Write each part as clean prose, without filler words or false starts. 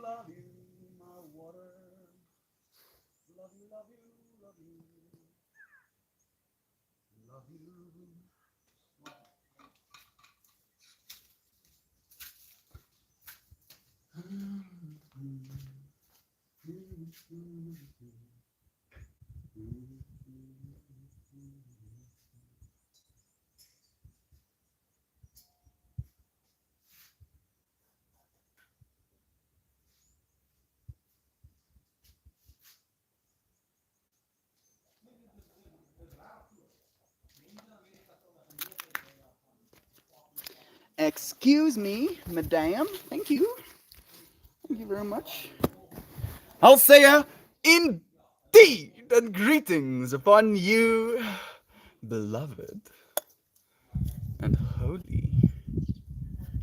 Love you, my water. Love you, love you, love you, love you. Excuse me, madame. Thank you. Thank you very much. I'll say indeed and greetings upon you, beloved and holy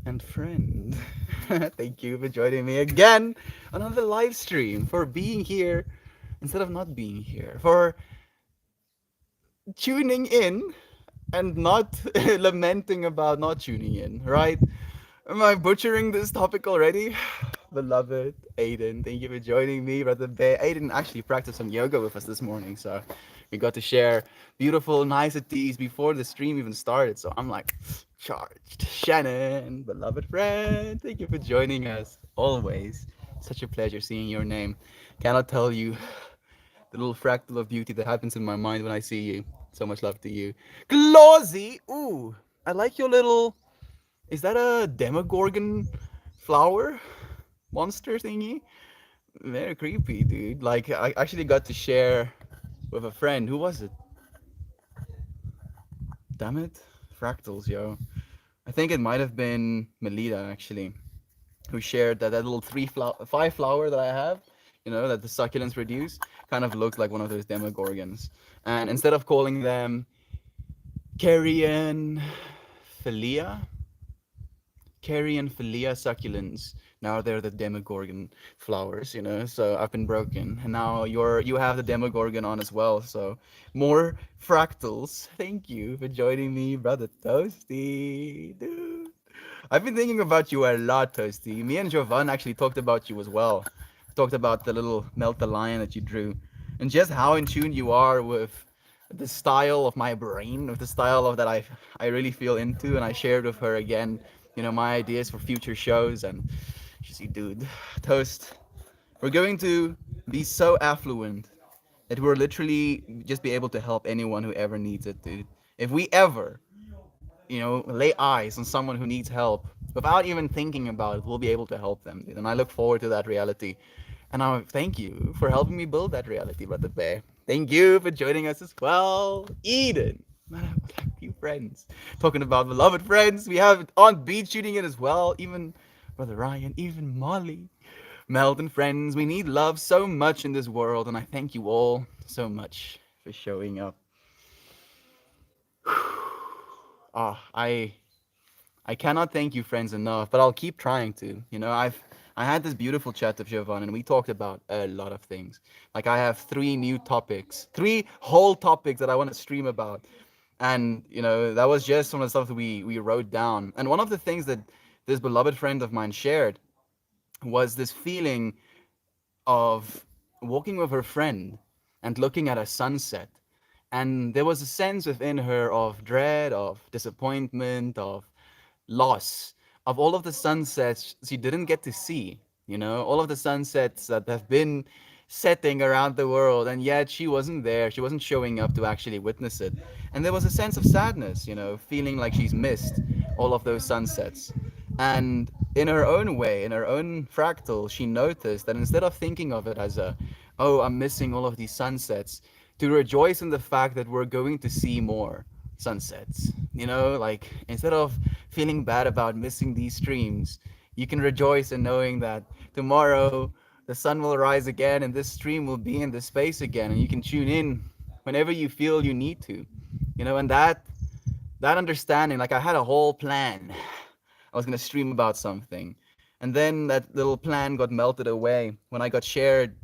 and friend. Thank you for joining me again on another live stream, for being here instead of not being here, for tuning in and not lamenting about not tuning in, right? Am I butchering this topic already? Beloved Aiden, thank you for joining me. Brother Bear. Aiden actually practiced some yoga with us this morning, so we got to share beautiful niceties before the stream even started. So I'm like, charged. Shannon, beloved friend, thank you for joining us. Always such a pleasure seeing your name. Cannot tell you the little fractal of beauty that happens in my mind when I see you. So much love to you. Glawsy! Ooh, I like your little. Is that a Demogorgon flower monster thingy? Very creepy, dude. Like, I actually got to share with a friend. Who was it? Damn it. Fractals, yo. I think it might have been Melita, actually, who shared that little five flower that I have, that the succulents produce, kind of looks like one of those Demogorgons. And instead of calling them Carrion Philia, Carrion Philia succulents. Now they're the Demogorgon flowers. So I've been broken, and now you have the Demogorgon on as well. So more fractals. Thank you for joining me, brother Toasty, dude. I've been thinking about you a lot, Toasty. Me and Jovan actually talked about you as well. Talked about the little melt the lion that you drew, and just how in tune you are with the style of my brain, with the style of that I really feel into, and I shared with her again, my ideas for future shows, and she's like, dude, Toast, we're going to be so affluent that we'll literally just be able to help anyone who ever needs it, dude. If we ever, lay eyes on someone who needs help without even thinking about it, we'll be able to help them, dude. And I look forward to that reality. And I thank you for helping me build that reality, Brother Bear. Thank you for joining us as well, Eden. Man, I have a few friends. Talking about beloved friends, we have Aunt Beat shooting in as well. Even Brother Ryan, even Molly. Meld friends, we need love so much in this world, and I thank you all so much for showing up. I cannot thank you, friends, enough, but I'll keep trying to. I had this beautiful chat with Jovan, and we talked about a lot of things. Like, I have 3 whole topics that I want to stream about, and that was just some of the stuff that we wrote down. And one of the things that this beloved friend of mine shared was this feeling of walking with her friend and looking at a sunset. And there was a sense within her of dread, of disappointment, of loss, of all of the sunsets she didn't get to see, all of the sunsets that have been setting around the world, and yet she wasn't there, she wasn't showing up to actually witness it. And there was a sense of sadness, feeling like she's missed all of those sunsets. And in her own way, in her own fractal, she noticed that instead of thinking of it as oh, I'm missing all of these sunsets, to rejoice in the fact that we're going to see more sunsets. Like, instead of feeling bad about missing these streams, you can rejoice in knowing that tomorrow the sun will rise again and this stream will be in this space again, and you can tune in whenever you feel you need to. And that understanding, like, I had a whole plan. I was going to stream about something. And then that little plan got melted away when I got shared,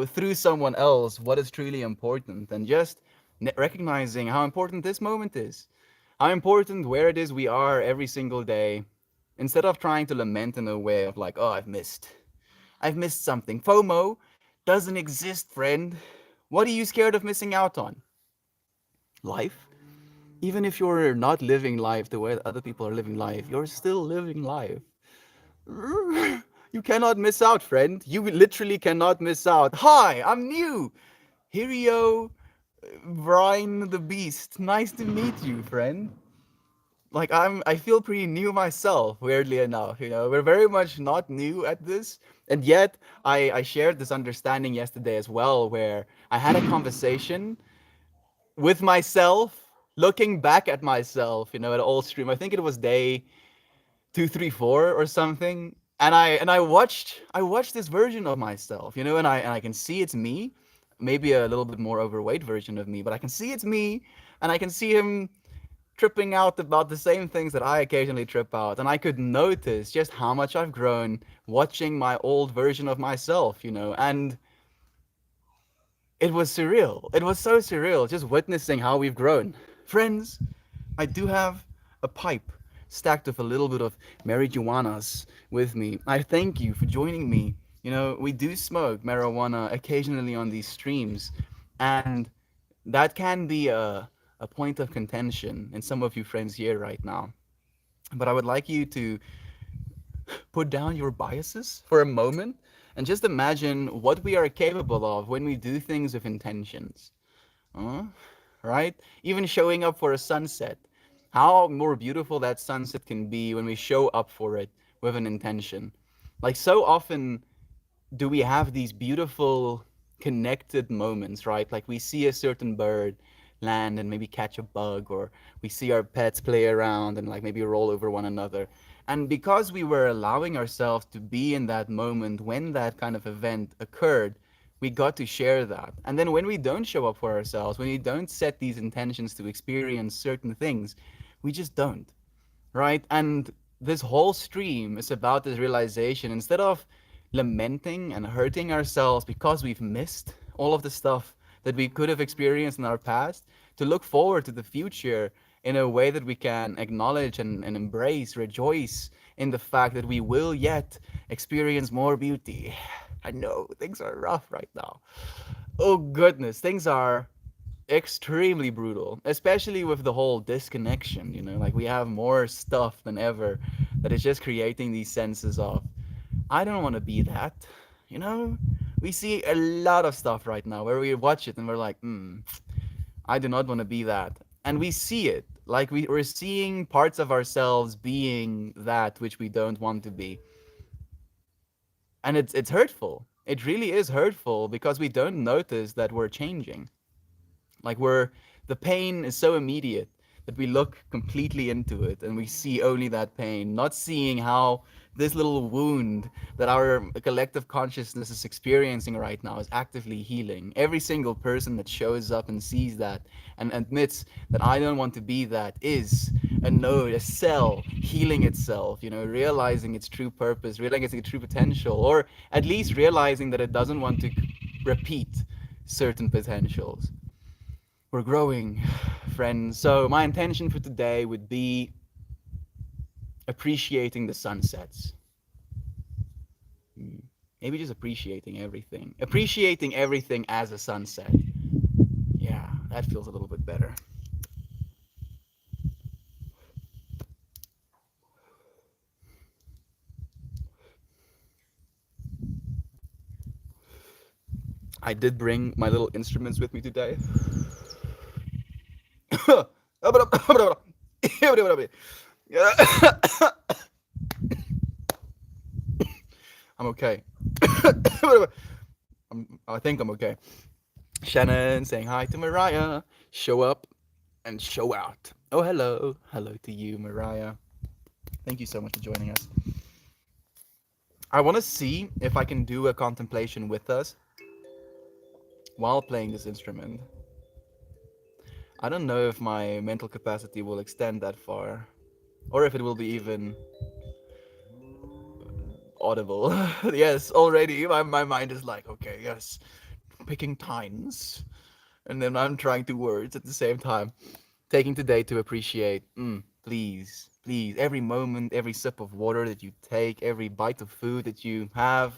through someone else what is truly important, and just recognizing how important this moment is, how important where it is we are every single day, instead of trying to lament in a way of like, oh, I've missed something. FOMO doesn't exist, friend. What are you scared of missing out on? Life? Even if you're not living life the way other people are living life, you're still living life. You cannot miss out, friend. You literally cannot miss out. Hi, I'm new. Hirio Brian the Beast. Nice to meet you, friend. Like I feel pretty new myself, weirdly enough. We're very much not new at this. And yet I shared this understanding yesterday as well, where I had a conversation with myself, looking back at myself, at old stream. I think it was day 234 or something. And I watched this version of myself, and I can see it's me, maybe a little bit more overweight version of me, but I can see it's me, and I can see him tripping out about the same things that I occasionally trip out. And I could notice just how much I've grown watching my old version of myself, and it was surreal. It was so surreal just witnessing how we've grown. Friends, I do have a pipe stacked with a little bit of marijuanas with me. I thank you for joining me. We do smoke marijuana occasionally on these streams, and that can be a point of contention in some of you friends here right now. But I would like you to put down your biases for a moment and just imagine what we are capable of when we do things with intentions. Uh, right? Even showing up for a sunset. How more beautiful that sunset can be when we show up for it with an intention. Like, so often do we have these beautiful connected moments, right? Like we see a certain bird land and maybe catch a bug, or we see our pets play around and like maybe roll over one another. And because we were allowing ourselves to be in that moment when that kind of event occurred, we got to share that. And then when we don't show up for ourselves, when we don't set these intentions to experience certain things, we just don't, right? And this whole stream is about this realization. Instead of lamenting and hurting ourselves because we've missed all of the stuff that we could have experienced in our past, to look forward to the future in a way that we can acknowledge and embrace, rejoice in the fact that we will yet experience more beauty. I know things are rough right now. Oh goodness, things are extremely brutal, especially with the whole disconnection. Like we have more stuff than ever that is just creating these senses of, I don't want to be that. You know, we see a lot of stuff right now where we watch it and we're like, I do not want to be that. And we see it. Like we're seeing parts of ourselves being that which we don't want to be. And it's hurtful. It really is hurtful because we don't notice that we're changing. Like the pain is so immediate that we look completely into it and we see only that pain, not seeing how this little wound that our collective consciousness is experiencing right now is actively healing. Every single person that shows up and sees that and admits that I don't want to be that is a node, a cell healing itself, realizing its true purpose, realizing its true potential, or at least realizing that it doesn't want to repeat certain potentials. We're growing, friends. So my intention for today would be appreciating the sunsets. Maybe just appreciating everything. Appreciating everything as a sunset. Yeah, that feels a little bit better. I did bring my little instruments with me today. I'm okay. I think I'm okay. Shannon saying hi to Mariah. Show up and show out. Oh, hello. Hello to you, Mariah. Thank you so much for joining us. I want to see if I can do a contemplation with us while playing this instrument. I don't know if my mental capacity will extend that far, or if it will be even audible. Yes, already my mind is like, okay, yes, picking tines. And then I'm trying to words at the same time. Taking today to appreciate, please, please, every moment, every sip of water that you take, every bite of food that you have,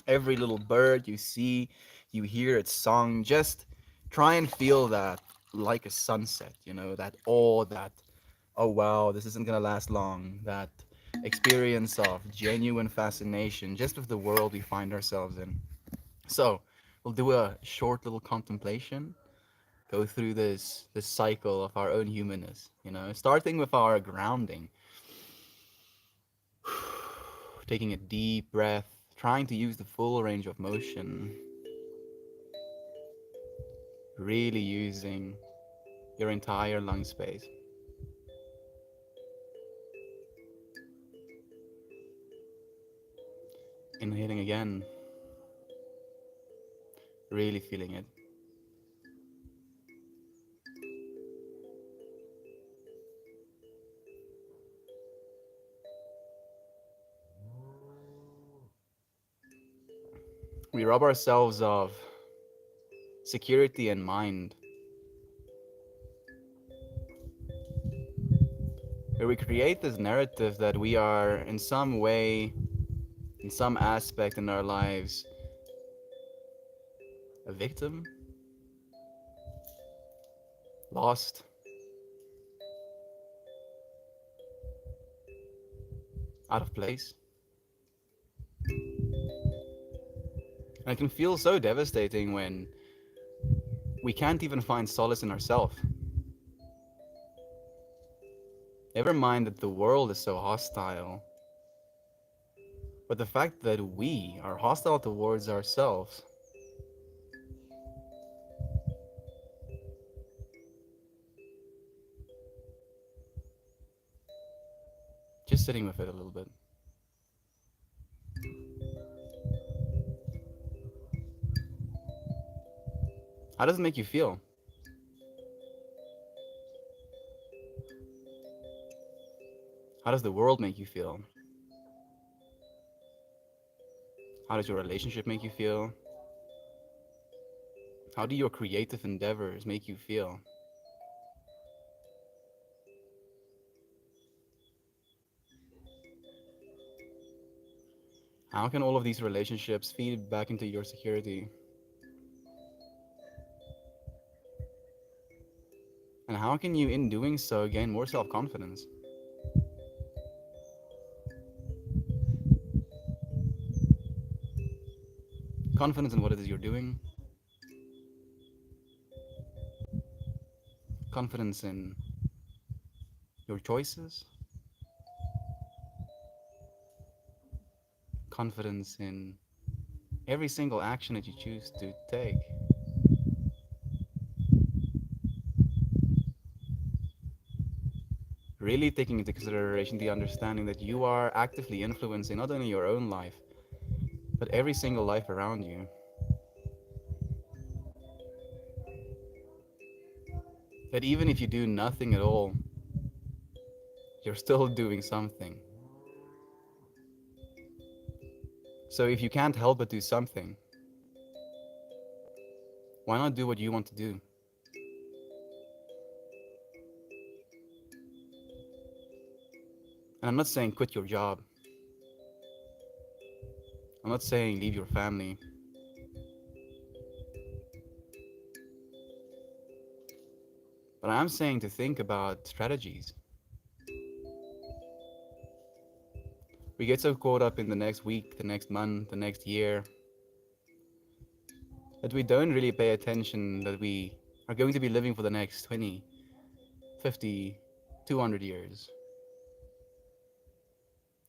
every little bird you see, you hear its song. Just try and feel that like a sunset, that awe, that, oh wow, this isn't gonna last long, that experience of genuine fascination just with the world we find ourselves in. So, we'll do a short little contemplation, go through this cycle of our own humanness, starting with our grounding, taking a deep breath, trying to use the full range of motion, really using your entire lung space. Inhaling again, really feeling it. We rob ourselves of security and mind, where we create this narrative that we are in some way, in some aspect in our lives, a victim, lost, out of place. And it can feel so devastating when we can't even find solace in ourselves. Never mind that the world is so hostile, but the fact that we are hostile towards ourselves, just sitting with it a little bit. How does it make you feel? How does the world make you feel? How does your relationship make you feel? How do your creative endeavors make you feel? How can all of these relationships feed back into your security? And how can you, in doing so, gain more self confidence? Confidence in what it is you're doing, confidence in your choices, confidence in every single action that you choose to take. Really taking into consideration the understanding that you are actively influencing not only your own life, but every single life around you. That even if you do nothing at all, you're still doing something. So if you can't help but do something, why not do what you want to do? And I'm not saying quit your job. I'm not saying leave your family. But I'm saying to think about strategies. We get so caught up in the next week, the next month, the next year, that we don't really pay attention that we are going to be living for the next 20, 50, 200 years.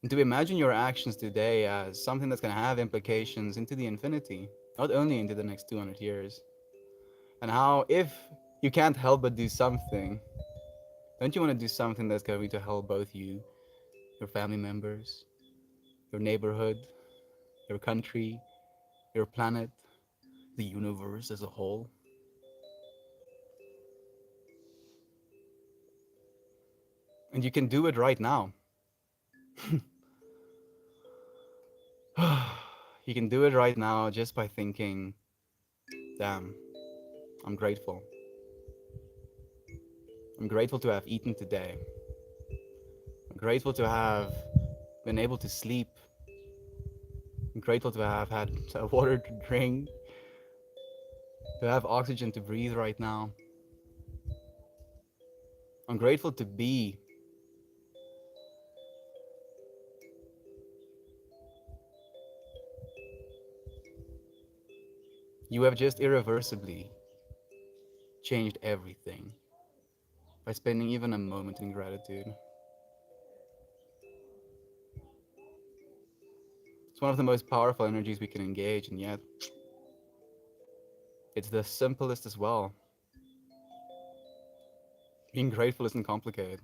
And to imagine your actions today as something that's going to have implications into the infinity, not only into the next 200 years. And how, if you can't help but do something, don't you want to do something that's going to help both you, your family members, your neighborhood, your country, your planet, the universe as a whole? And you can do it right now. You can do it right now just by thinking, damn, I'm grateful. I'm grateful to have eaten today. I'm grateful to have been able to sleep. I'm grateful to have had water to drink, to have oxygen to breathe right now. I'm grateful to be. You have just irreversibly changed everything by spending even a moment in gratitude. It's one of the most powerful energies we can engage, and yet it's the simplest as well. Being grateful isn't complicated,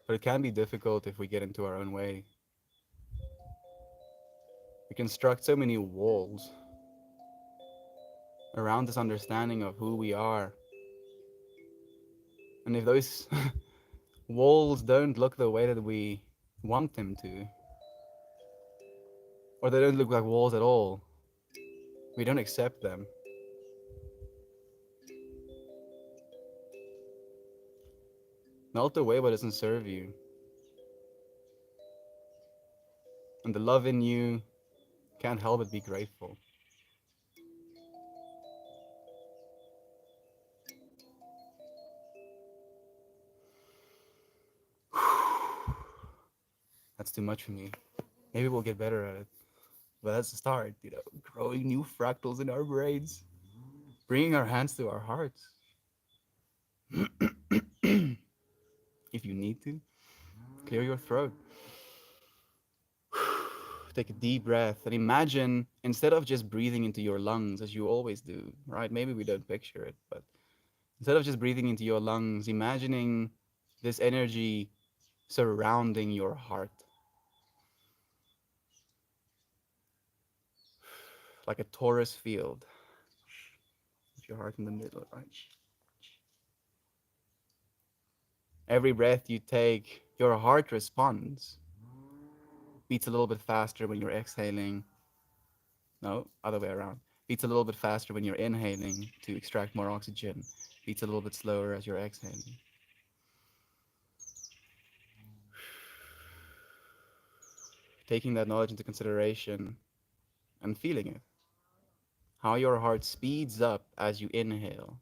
but it can be difficult if we get into our own way. We construct so many walls around this understanding of who we are. And if those walls don't look the way that we want them to, or they don't look like walls at all, we don't accept them. Melt away what doesn't serve you. And the love in you can't help but be grateful. That's too much for me. Maybe we'll get better at it. But that's the start, growing new fractals in our brains, bringing our hands to our hearts. If you need to, clear your throat. Take a deep breath and imagine, instead of just breathing into your lungs as you always do, right? Maybe we don't picture it, but instead of just breathing into your lungs, imagining this energy surrounding your heart, like a torus field, with your heart in the middle, right? Every breath you take, your heart responds, beats a little bit faster when you're exhaling. No, other way around. Beats a little bit faster when you're inhaling to extract more oxygen. Beats a little bit slower as you're exhaling. Taking that knowledge into consideration and feeling it. How your heart speeds up as you inhale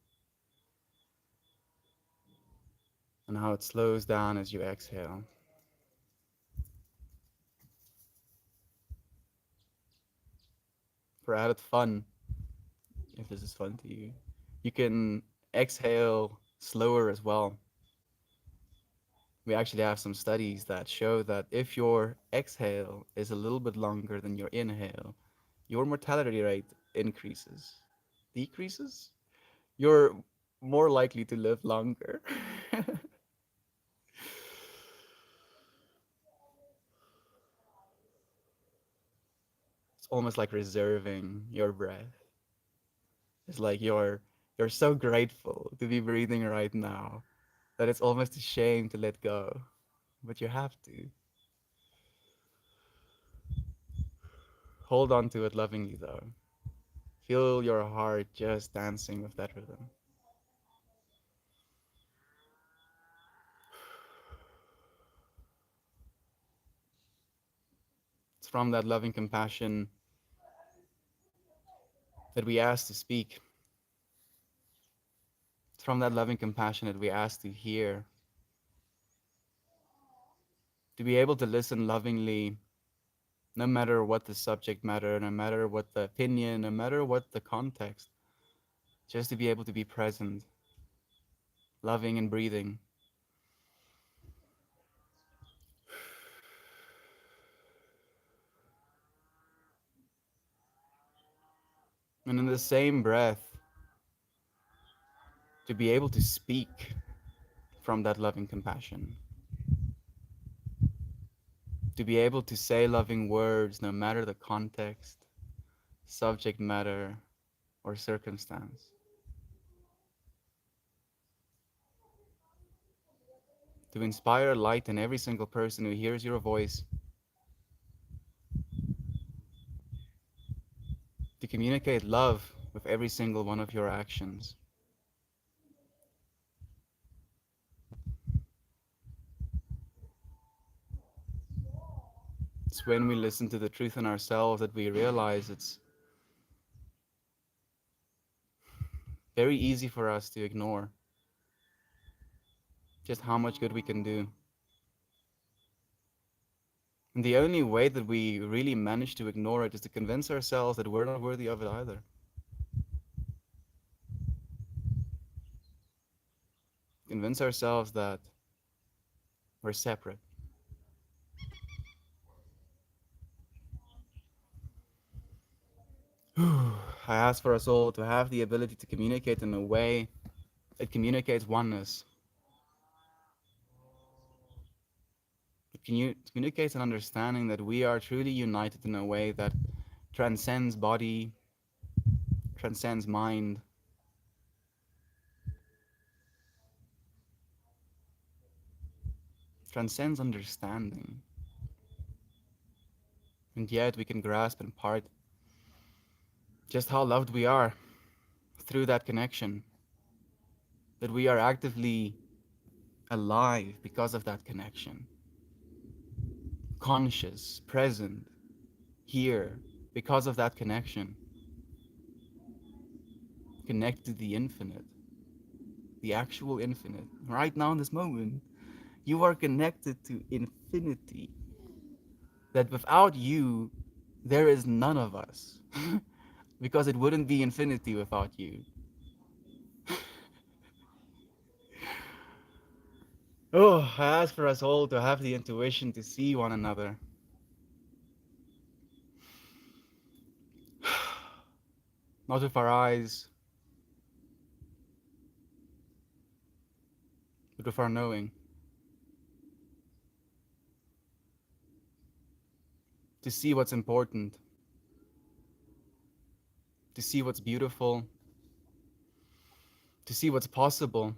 and how it slows down as you exhale. For added fun, if this is fun to you, you can exhale slower as well. We actually have some studies that show that if your exhale is a little bit longer than your inhale, your mortality rate increases. Decreases? You're more likely to live longer. It's almost like reserving your breath. It's like you're so grateful to be breathing right now that it's almost a shame to let go. But you have to. Hold on to it lovingly though. Feel your heart just dancing with that rhythm. It's from that loving compassion that we ask to speak. It's from that loving compassion that we ask to hear, to be able to listen lovingly, no matter what the subject matter, no matter what the opinion, no matter what the context, just to be able to be present, loving and breathing. And in the same breath, to be able to speak from that loving compassion, to be able to say loving words no matter the context, subject matter, or circumstance. to inspire light in every single person who hears your voice, to communicate love with every single one of your actions. It's when we listen to the truth in ourselves that we realize it's very easy for us to ignore just how much good we can do. And the only way that we really manage to ignore it is to convince ourselves that we're not worthy of it either. Convince ourselves that we're separate. I ask for us all to have the ability to communicate in a way that communicates oneness. It communicates an understanding that we are truly united in a way that transcends body, transcends mind, transcends understanding. And yet we can grasp in part just how loved we are through that connection, that we are actively alive because of that connection, conscious, present, here because of that connection, connected to the infinite, the actual infinite. Right now in this moment, you are connected to infinity. That without you, there is none of us. Because it wouldn't be infinity without you. Oh, I ask for us all to have the intuition to see one another. Not with our eyes, but with our knowing. To see what's important, to see what's beautiful, to see what's possible,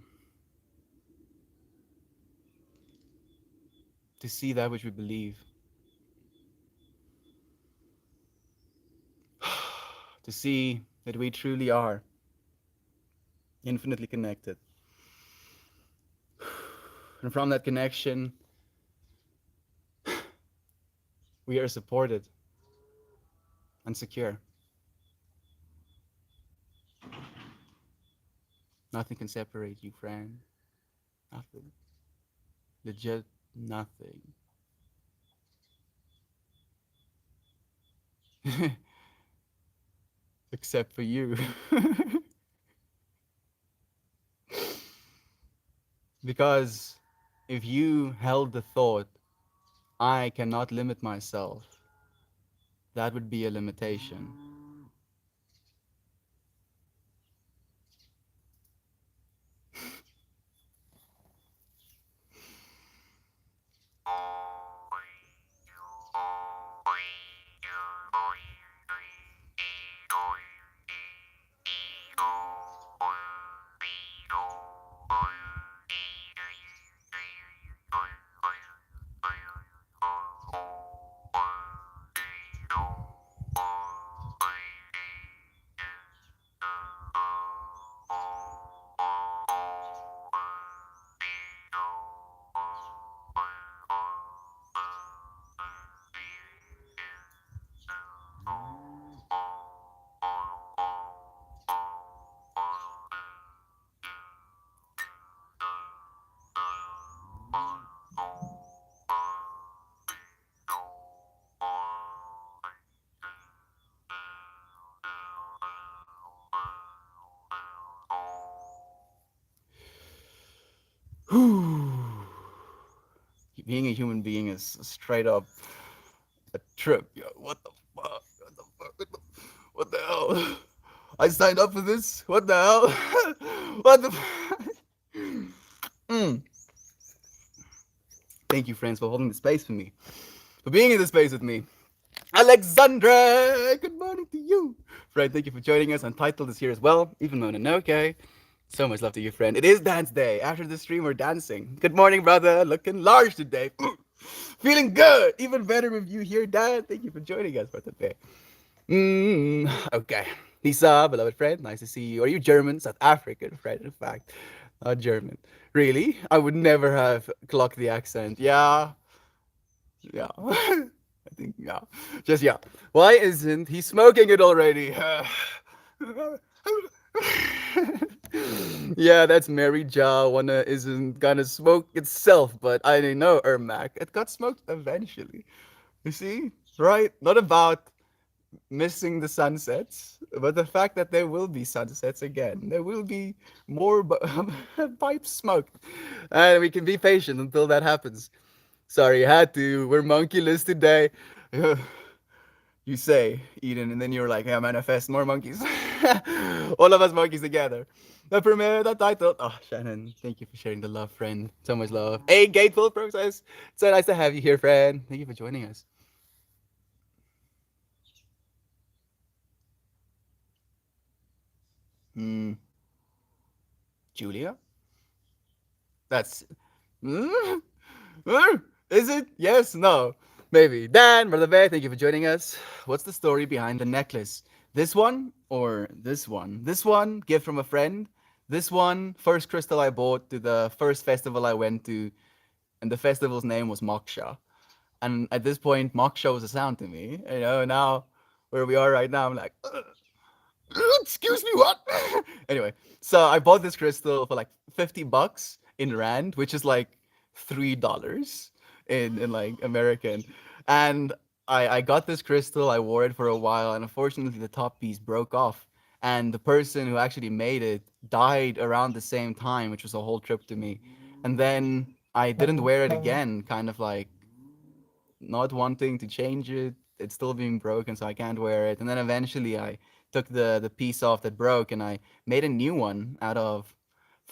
to see that which we believe, to see that we truly are infinitely connected. And from that connection, we are supported and secure. Nothing can separate you, friend. Nothing. Legit nothing. Except for you. Because if you held the thought, I cannot limit myself, that would be a limitation. Being a human being is straight up a trip. Yo, what the fuck? What the fuck? What the hell? I signed up for this. What the hell? What the? Mm. Thank you, friends, for holding the space for me, for being in the space with me. Alexandra, good morning to you. Fred, thank you for joining us. Untitled is here as well, even though no, okay. So much love to you, friend. It is dance day. After the stream, we're dancing. Good morning, brother. Looking large today. Feeling good. Even better with you here, Dad. Thank you for joining us for today. Okay. Lisa, beloved friend, nice to see you. Are you German? South African friend, in fact. Not German. Really? I would never have clocked the accent. Yeah. Yeah. I think, yeah. Just, yeah. Why isn't he smoking it already? Yeah, that's Mary Ja. Wanna isn't gonna smoke itself, but I know Ermac. It got smoked eventually. You see? Right? Not about missing the sunsets, but the fact that there will be sunsets again. There will be more pipes smoked. And we can be patient until that happens. Sorry, had to. We're monkeyless today. You say, Eden, and then you're like, yeah, manifest more monkeys. All of us monkeys together. The premiere, the title. Oh, Shannon, thank you for sharing the love, friend. So much love. Hey, Gateful Process. It's so nice to have you here, friend. Thank you for joining us. Hmm, Julia? That's. Hmm? Is it? Yes, no. Maybe. Dan, Brother Bear, thank you for joining us. What's the story behind the necklace? This one or this one? This one, gift from a friend. This one, first crystal I bought to the first festival I went to, and the festival's name was Moksha. And at this point, Moksha was a sound to me. You know, now where we are right now, I'm like, excuse me, what? Anyway, so I bought this crystal for like $50 in Rand, which is like $3 in like American. And I got this crystal, I wore it for a while, and unfortunately the top piece broke off. And the person who actually made it died around the same time, which was a whole trip to me. And then I didn't wear it again, kind of like not wanting to change it. It's still being broken, so I can't wear it. And then eventually I took the piece off that broke and I made a new one out of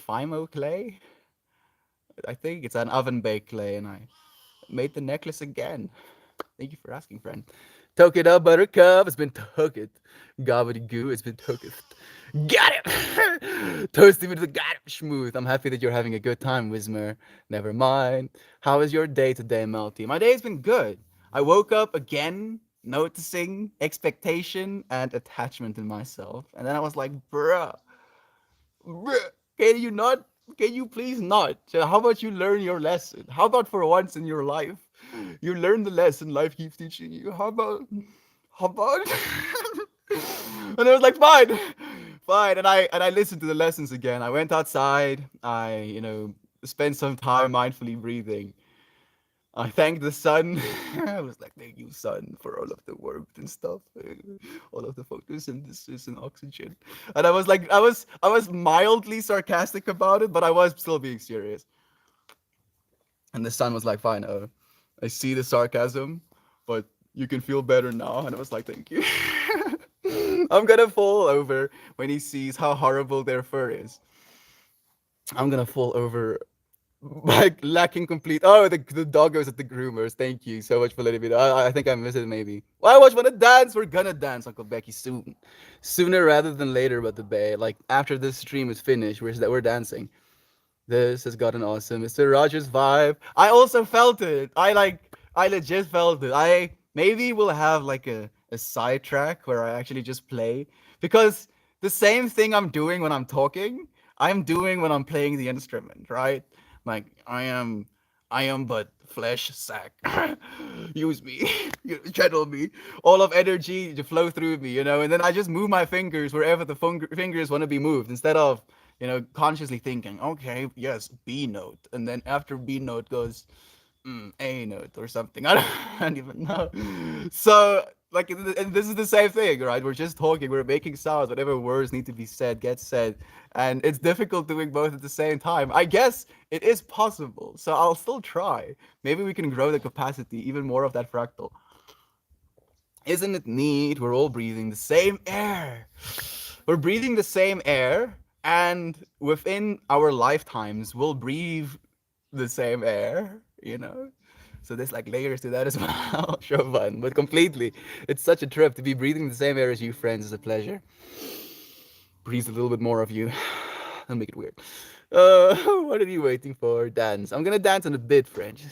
Fimo clay. I think it's an oven baked clay, and I made the necklace again. Thank you for asking, friend. Took it up, buttercup. It's been took it. Gobbledygoo, it's been took it. Got it! Toasty with the got it, smooth. I'm happy that you're having a good time, Wismer. Never mind. How is your day today, Melty? My day's been good. I woke up again, noticing expectation and attachment in myself. And then I was like, bruh, bruh, can you not? Can you please not? So how about you learn your lesson? How about for once in your life, you learn the lesson life keeps teaching you? How about? And I was like, fine, fine. And I listened to the lessons again. I went outside. I spent some time mindfully breathing. I thanked the sun. I was like, thank you, sun, for all of the warmth and stuff, all of the photosynthesis and oxygen. And I was like, I was mildly sarcastic about it, but I was still being serious. And the sun was like, fine, I see the sarcasm, but you can feel better now. And I was like, thank you. I'm gonna fall over when he sees how horrible their fur is. I'm gonna fall over like lacking complete. Oh, the doggos at the groomers. Thank you so much for letting me know. I think I missed it maybe. Why watch wanna dance? We're gonna dance, Uncle Becky, soon. Sooner rather than later, but the bay. Like after this stream is finished, we're dancing. This has got an awesome Mr. Rogers vibe. I also felt it. I legit felt it. I maybe will have like a side track where I actually just play, because the same thing I'm doing when I'm talking, I'm doing when I'm playing the instrument, right? Like I am but flesh sack. Use me, channel me, all of energy to flow through me, and then I just move my fingers wherever the fingers want to be moved, instead of consciously thinking, okay, yes, B note, and then after B note goes A note or something. I don't even know. So, like, and this is the same thing, right? We're just talking, we're making sounds, whatever words need to be said gets said. And it's difficult doing both at the same time. I guess it is possible. So I'll still try. Maybe we can grow the capacity, even more of that fractal. Isn't it neat? We're all breathing the same air. We're breathing the same air, and within our lifetimes, we'll breathe the same air, So there's like layers to that as well. Chauvin, but completely. It's such a trip to be breathing the same air as you, friends. It's a pleasure. Breathe a little bit more of you. Don't make it weird. What are you waiting for? Dance. I'm gonna dance in a bit, French.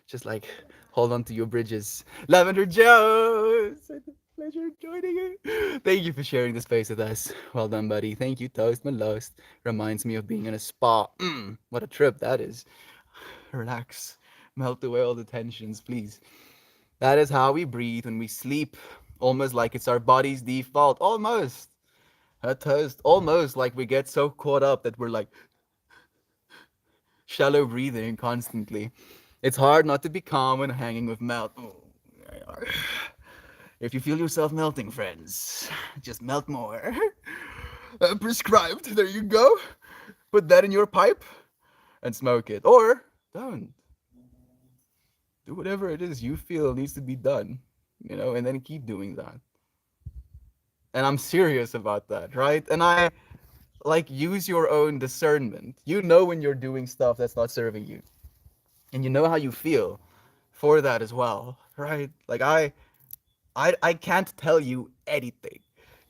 Just like hold on to your bridges. Lavender Jones. It's a pleasure joining you. Thank you for sharing the space with us. Well done, buddy. Thank you, Toast Malost. Reminds me of being in a spa. What a trip that is. Relax. Melt away all the tensions, please. That is how we breathe when we sleep. Almost like it's our body's default. Almost. A toast. Almost like we get so caught up that we're like shallow breathing constantly. It's hard not to be calm when hanging with melt. Oh, if you feel yourself melting, friends, just melt more. Prescribed. There you go. Put that in your pipe and smoke it. Or don't. Do whatever it is you feel needs to be done, and then keep doing that. And I'm serious about that, right? And I like use your own discernment. You know when you're doing stuff that's not serving you, and you know how you feel for that as well, right? Like I can't tell you anything,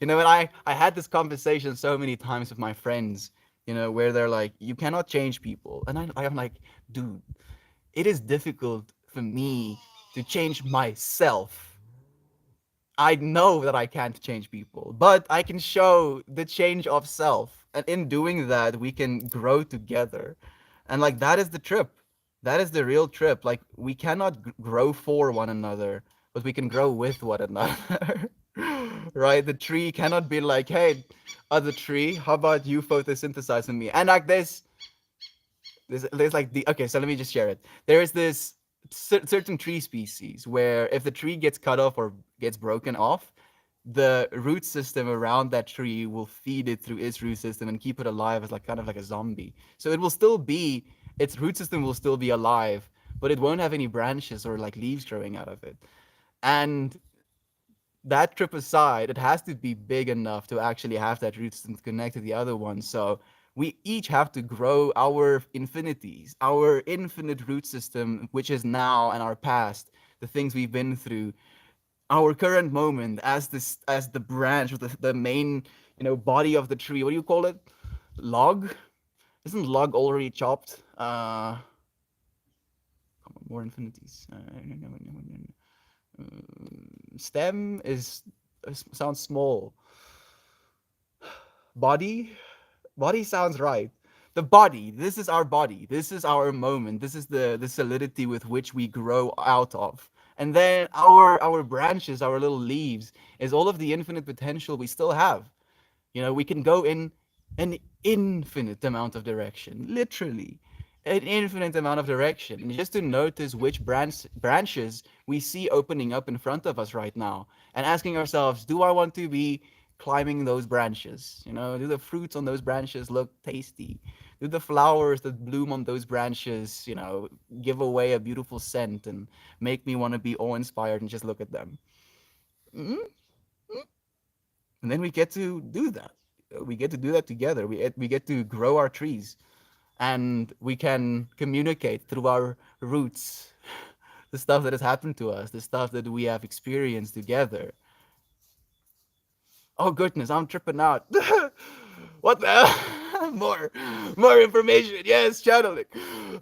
and I had this conversation so many times with my friends, where they're like, you cannot change people, and I'm like, dude, it is difficult for me to change myself. I know that I can't change people, but I can show the change of self. And in doing that, we can grow together. And like that is the trip. That is the real trip. Like we cannot grow for one another, but we can grow with one another. Right? The tree cannot be like, hey, other tree, how about you photosynthesize with me? And like there's like the okay, so let me just share it. There is this certain tree species where if the tree gets cut off or gets broken off, the root system around that tree will feed it through its root system and keep it alive as like kind of like a zombie. So it will still be its root system will still be alive, but it won't have any branches or like leaves growing out of it. And that trip aside, it has to be big enough to actually have that root system connect to the other one. So we each have to grow our infinities, our infinite root system, which is now and our past, the things we've been through, our current moment as the branch or the main, body of the tree. What do you call it? Log? Isn't log already chopped? Come on, more infinities. Stem is sounds small. Body, body sounds right. The body. This is our body. This is our moment. This is the solidity with which we grow out of. And then our branches, our little leaves, is all of the infinite potential we still have. We can go in an infinite amount of direction, literally an infinite amount of direction. And just to notice which branches we see opening up in front of us right now, and asking ourselves, do I want to be climbing those branches? Do the fruits on those branches look tasty? Do the flowers that bloom on those branches, give away a beautiful scent and make me want to be awe-inspired and just look at them? Mm-hmm. And then we get to do that. We get to do that together. We get to grow our trees, and we can communicate through our roots the stuff that has happened to us, the stuff that we have experienced together. Oh goodness, I'm tripping out. What the hell? More information. Yes, channeling.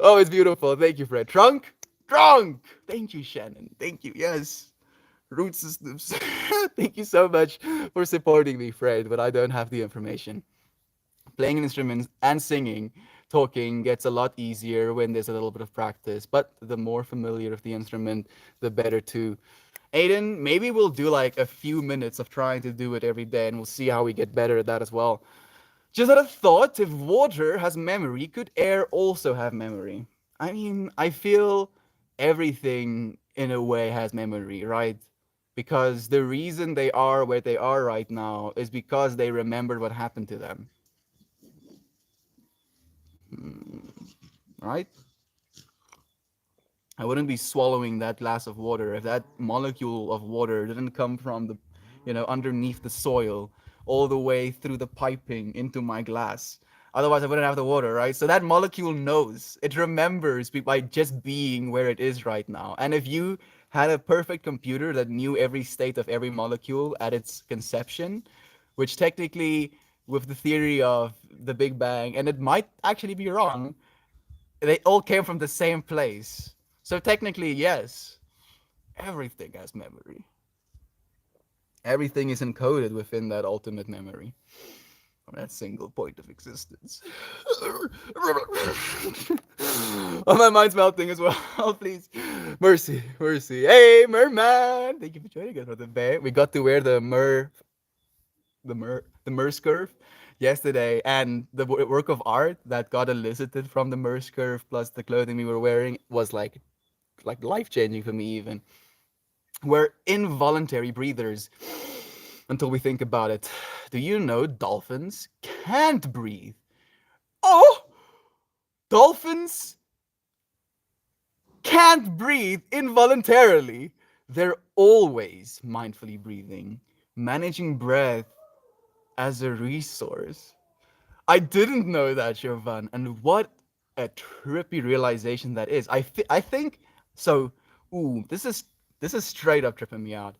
Oh, it's beautiful. Thank you, Fred. Trunk. Thank you, Shannon. Thank you. Yes, root systems. Thank you so much for supporting me, Fred. But I don't have the information. Playing an instrument and singing, talking gets a lot easier when there's a little bit of practice. But the more familiar of the instrument, the better too. Aiden, maybe we'll do like a few minutes of trying to do it every day, and we'll see how we get better at that as well. Just had a thought: if water has memory, could air also have memory? I mean, I feel everything in a way has memory, right? Because the reason they are where they are right now is because they remembered what happened to them, right? I wouldn't be swallowing that glass of water if that molecule of water didn't come from the, underneath the soil all the way through the piping into my glass. Otherwise, I wouldn't have the water, right? So that molecule knows, it remembers by just being where it is right now. And if you had a perfect computer that knew every state of every molecule at its conception, which technically with the theory of the Big Bang, and it might actually be wrong. They all came from the same place. So technically, yes, everything has memory. Everything is encoded within that ultimate memory, from that single point of existence. Oh, my mind's melting as well. Oh, please. Mercy, mercy. Hey, Merman. Thank you for joining us for the day. We got to wear the Merce curve yesterday, and the work of art that got elicited from the Merce curve plus the clothing we were wearing was like life changing for me. Even we're involuntary breathers until we think about it. Do you know dolphins can't breathe? Oh, dolphins can't breathe involuntarily. They're always mindfully breathing, managing breath as a resource. I didn't know that, Jovan, and what a trippy realization that is. I think so. Ooh, this is straight up tripping me out.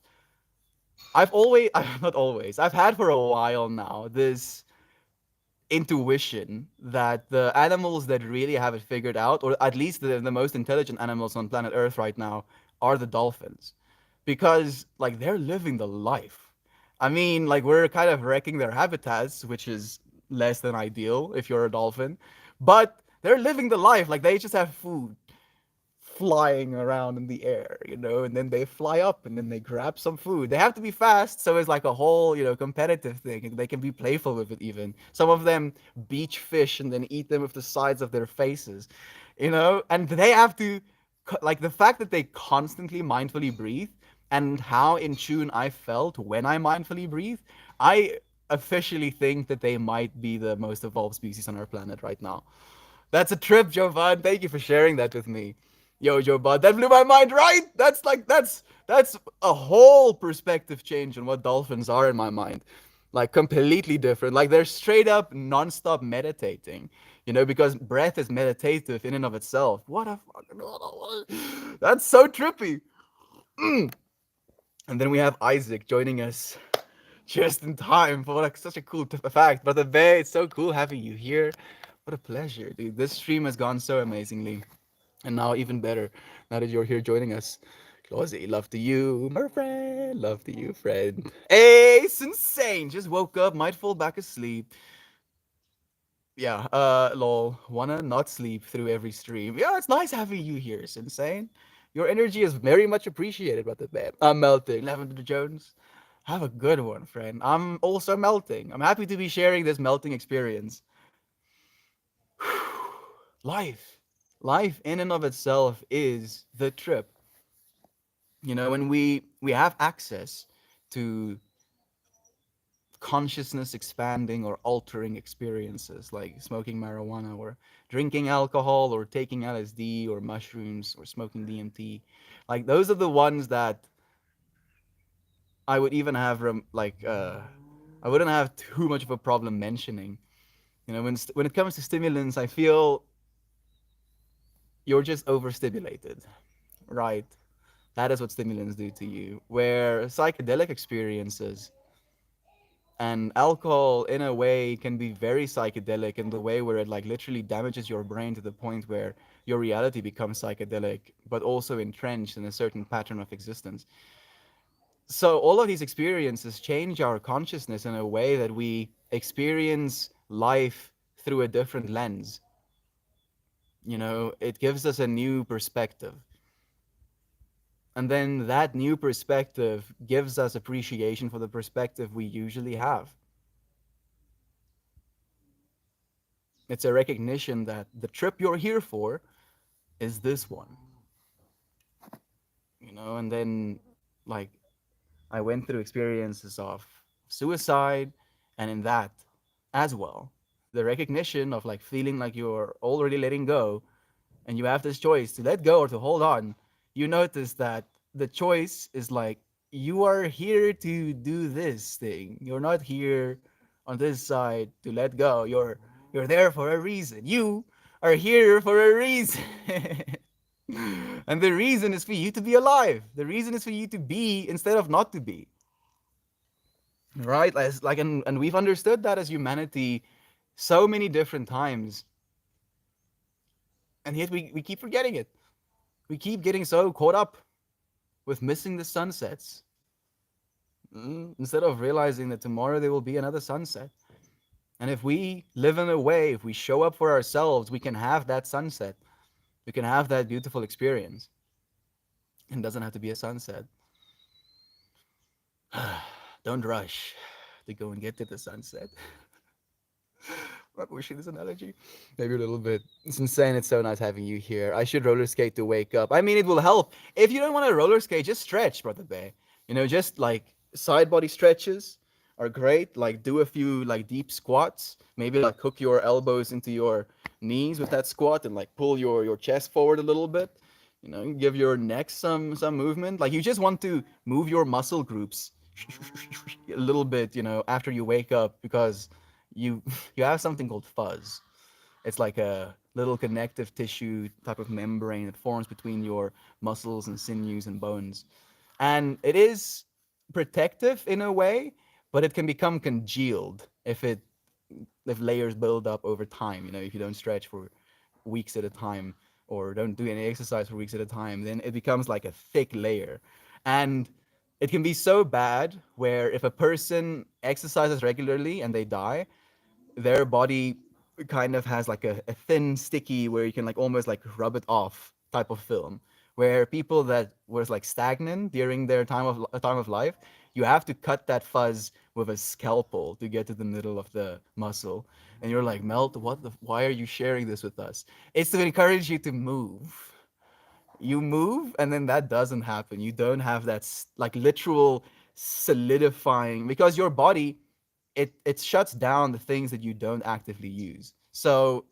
I've always, not always, I've had for a while now this intuition that the animals that really have it figured out, or at least the most intelligent animals on planet Earth right now, are the dolphins. Because, like, they're living the life. I mean, like, we're kind of wrecking their habitats, which is less than ideal if you're a dolphin. But they're living the life. Like, they just have food flying around in the air, and then they fly up and then they grab some food. They have to be fast, so it's like a whole, competitive thing. And they can be playful with it even. Some of them beach fish and then eat them with the sides of their faces, and they have to, like the fact that they constantly mindfully breathe and how in tune I felt when I mindfully breathe, I officially think that they might be the most evolved species on our planet right now. That's a trip, Jovan. Thank you for sharing that with me. Yo, Jovan, that blew my mind, right? That's a whole perspective change on what dolphins are in my mind. Like completely different. Like they're straight up non-stop meditating. Because breath is meditative in and of itself. What a fucking That's so trippy. And then we have Isaac joining us just in time for like such a cool fact. Brother Bay, it's so cool having you here. What a pleasure, dude. This stream has gone so amazingly. And now even better, now that you're here joining us. Closey, love to you, my friend. Love to you, friend. Hey, it's insane. Just woke up, might fall back asleep. Yeah, lol. Wanna not sleep through every stream. Yeah, it's nice having you here, it's insane. Your energy is very much appreciated, brother man. I'm melting. Lavender Jones. Have a good one, friend. I'm also melting. I'm happy to be sharing this melting experience. Life. Life in and of itself is the trip. When we have access to consciousness expanding or altering experiences like smoking marijuana or drinking alcohol or taking LSD or mushrooms or smoking DMT. Like those are the ones that I would even have I wouldn't have too much of a problem mentioning. When it comes to stimulants, I feel you're just overstimulated, right? That is what stimulants do to you. Where psychedelic experiences and alcohol, in a way, can be very psychedelic in the way where it like literally damages your brain to the point where your reality becomes psychedelic, but also entrenched in a certain pattern of existence. So all of these experiences change our consciousness in a way that we experience life through a different lens. It gives us a new perspective. And then that new perspective gives us appreciation for the perspective we usually have. It's a recognition that the trip you're here for is this one. And then like I went through experiences of suicide, and in that as well, the recognition of like feeling like you're already letting go and you have this choice to let go or to hold on. You notice that the choice is like you are here to do this thing. You're not here on this side to let go. You're there for a reason. You are here for a reason. And the reason is for you to be alive. The reason is for you to be instead of not to be. right? Like, and we've understood that as humanity so many different times, and yet we keep forgetting it. We keep getting so caught up with missing the sunsets, instead of realizing that tomorrow there will be another sunset. And if we live in a way, if we show up for ourselves, we can have that sunset. We can have that beautiful experience. It doesn't have to be a sunset. Don't rush to go and get to the sunset. I'm wishing this analogy. Maybe a little bit. It's insane. It's so nice having you here. I should roller skate to wake up. I mean, it will help. If you don't want to roller skate, just stretch, Brother Bay. Just like side body stretches are great. Like do a few like deep squats. Maybe like hook your elbows into your knees with that squat and like pull your chest forward a little bit. Give your neck some movement. Like you just want to move your muscle groups a little bit, after you wake up because you you have something called fuzz. It's like a little connective tissue type of membrane that forms between your muscles and sinews and bones. And it is protective in a way, but it can become congealed if layers build up over time. If you don't stretch for weeks at a time or don't do any exercise for weeks at a time, then it becomes like a thick layer. And it can be so bad where if a person exercises regularly and they die, their body kind of has like a thin sticky where you can like almost like rub it off type of film, where people that was like stagnant during their time of life, you have to cut that fuzz with a scalpel to get to the middle of the muscle. And you're like, Melt, why are you sharing this with us? It's to encourage you to move. You move and then that doesn't happen. You don't have that like literal solidifying, because your body, it shuts down the things that you don't actively use. So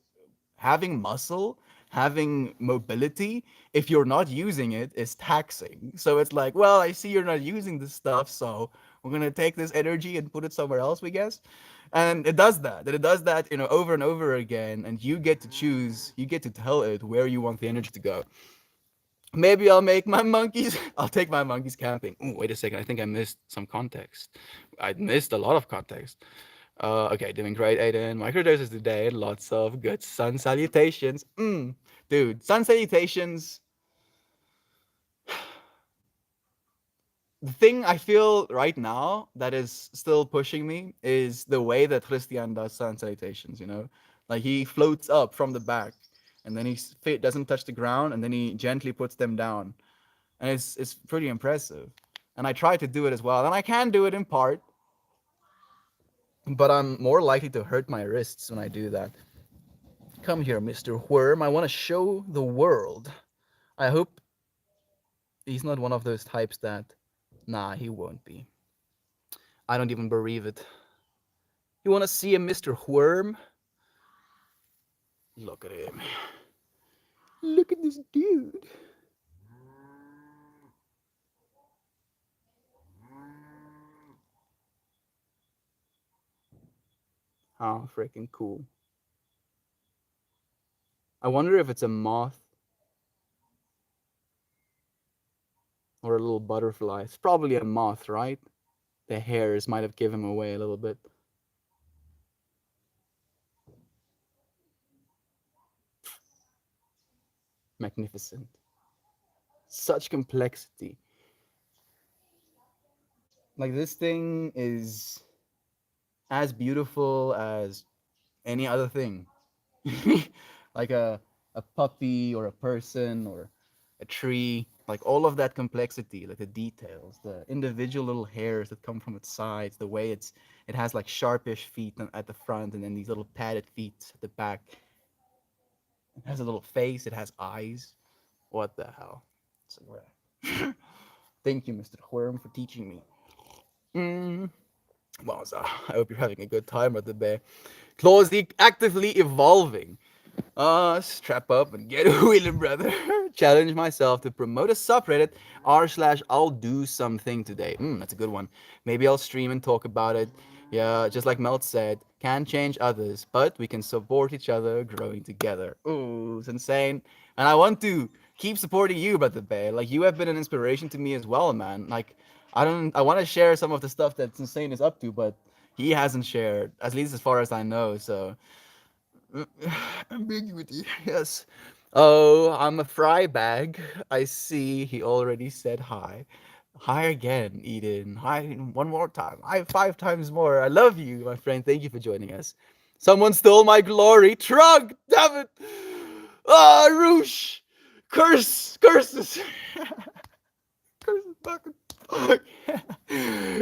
having muscle, having mobility, if you're not using it, is taxing. So it's like, well, I see you're not using this stuff, so we're gonna take this energy and put it somewhere else, we guess. And it does that. And it does that, over and over again. And you get to choose, you get to tell it where you want the energy to go. Maybe I'll make my monkeys. I'll take my monkeys camping. Ooh, wait a second. I think I missed some context. I missed a lot of context. Okay, doing great, Aiden. Microdoses today. Lots of good sun salutations. Dude, sun salutations. The thing I feel right now that is still pushing me is the way that Christian does sun salutations. Like he floats up from the back, and then his feet doesn't touch the ground, and then he gently puts them down, and it's pretty impressive. And I try to do it as well, and I can do it in part, but I'm more likely to hurt my wrists when I do that. Come here, Mr. Worm. I want to show the world. I hope he's not one of those types that. Nah, he won't be. I don't even believe it. You want to see him, Mr. Worm? Look at him. Look at this dude. How freaking cool. I wonder if it's a moth or a little butterfly. It's probably a moth, right? The hairs might have given him away a little bit. Magnificent. Such complexity. Like this thing is as beautiful as any other thing. Like a puppy or a person or a tree, like all of that complexity, like the details, the individual little hairs that come from its sides, the way it has like sharpish feet at the front and then these little padded feet at the back. It has a little face, it has eyes. What the hell? Thank you, Mr. Worm, for teaching me. Well, so I hope you're having a good time at the bear. Closely actively evolving. Strap up and get wheeling, brother. Challenge myself to promote a subreddit r/I'll do something today. That's a good one. Maybe I'll stream and talk about it. Yeah, just like Melt said, can't change others, but we can support each other growing together. Ooh, it's insane. And I want to keep supporting you, Brother Bear. Like, you have been an inspiration to me as well, man. Like, I want to share some of the stuff that Insane is up to, but he hasn't shared, at least as far as I know. So ambiguity, yes. Oh, I'm a fry bag. I see he already said hi. Hi again, Eden. Hi one more time. Hi five times more. I love you, my friend. Thank you for joining us. Someone stole my glory. Trug! Damn it! Ah, Roosh! Curse! Curses! Curses fucking.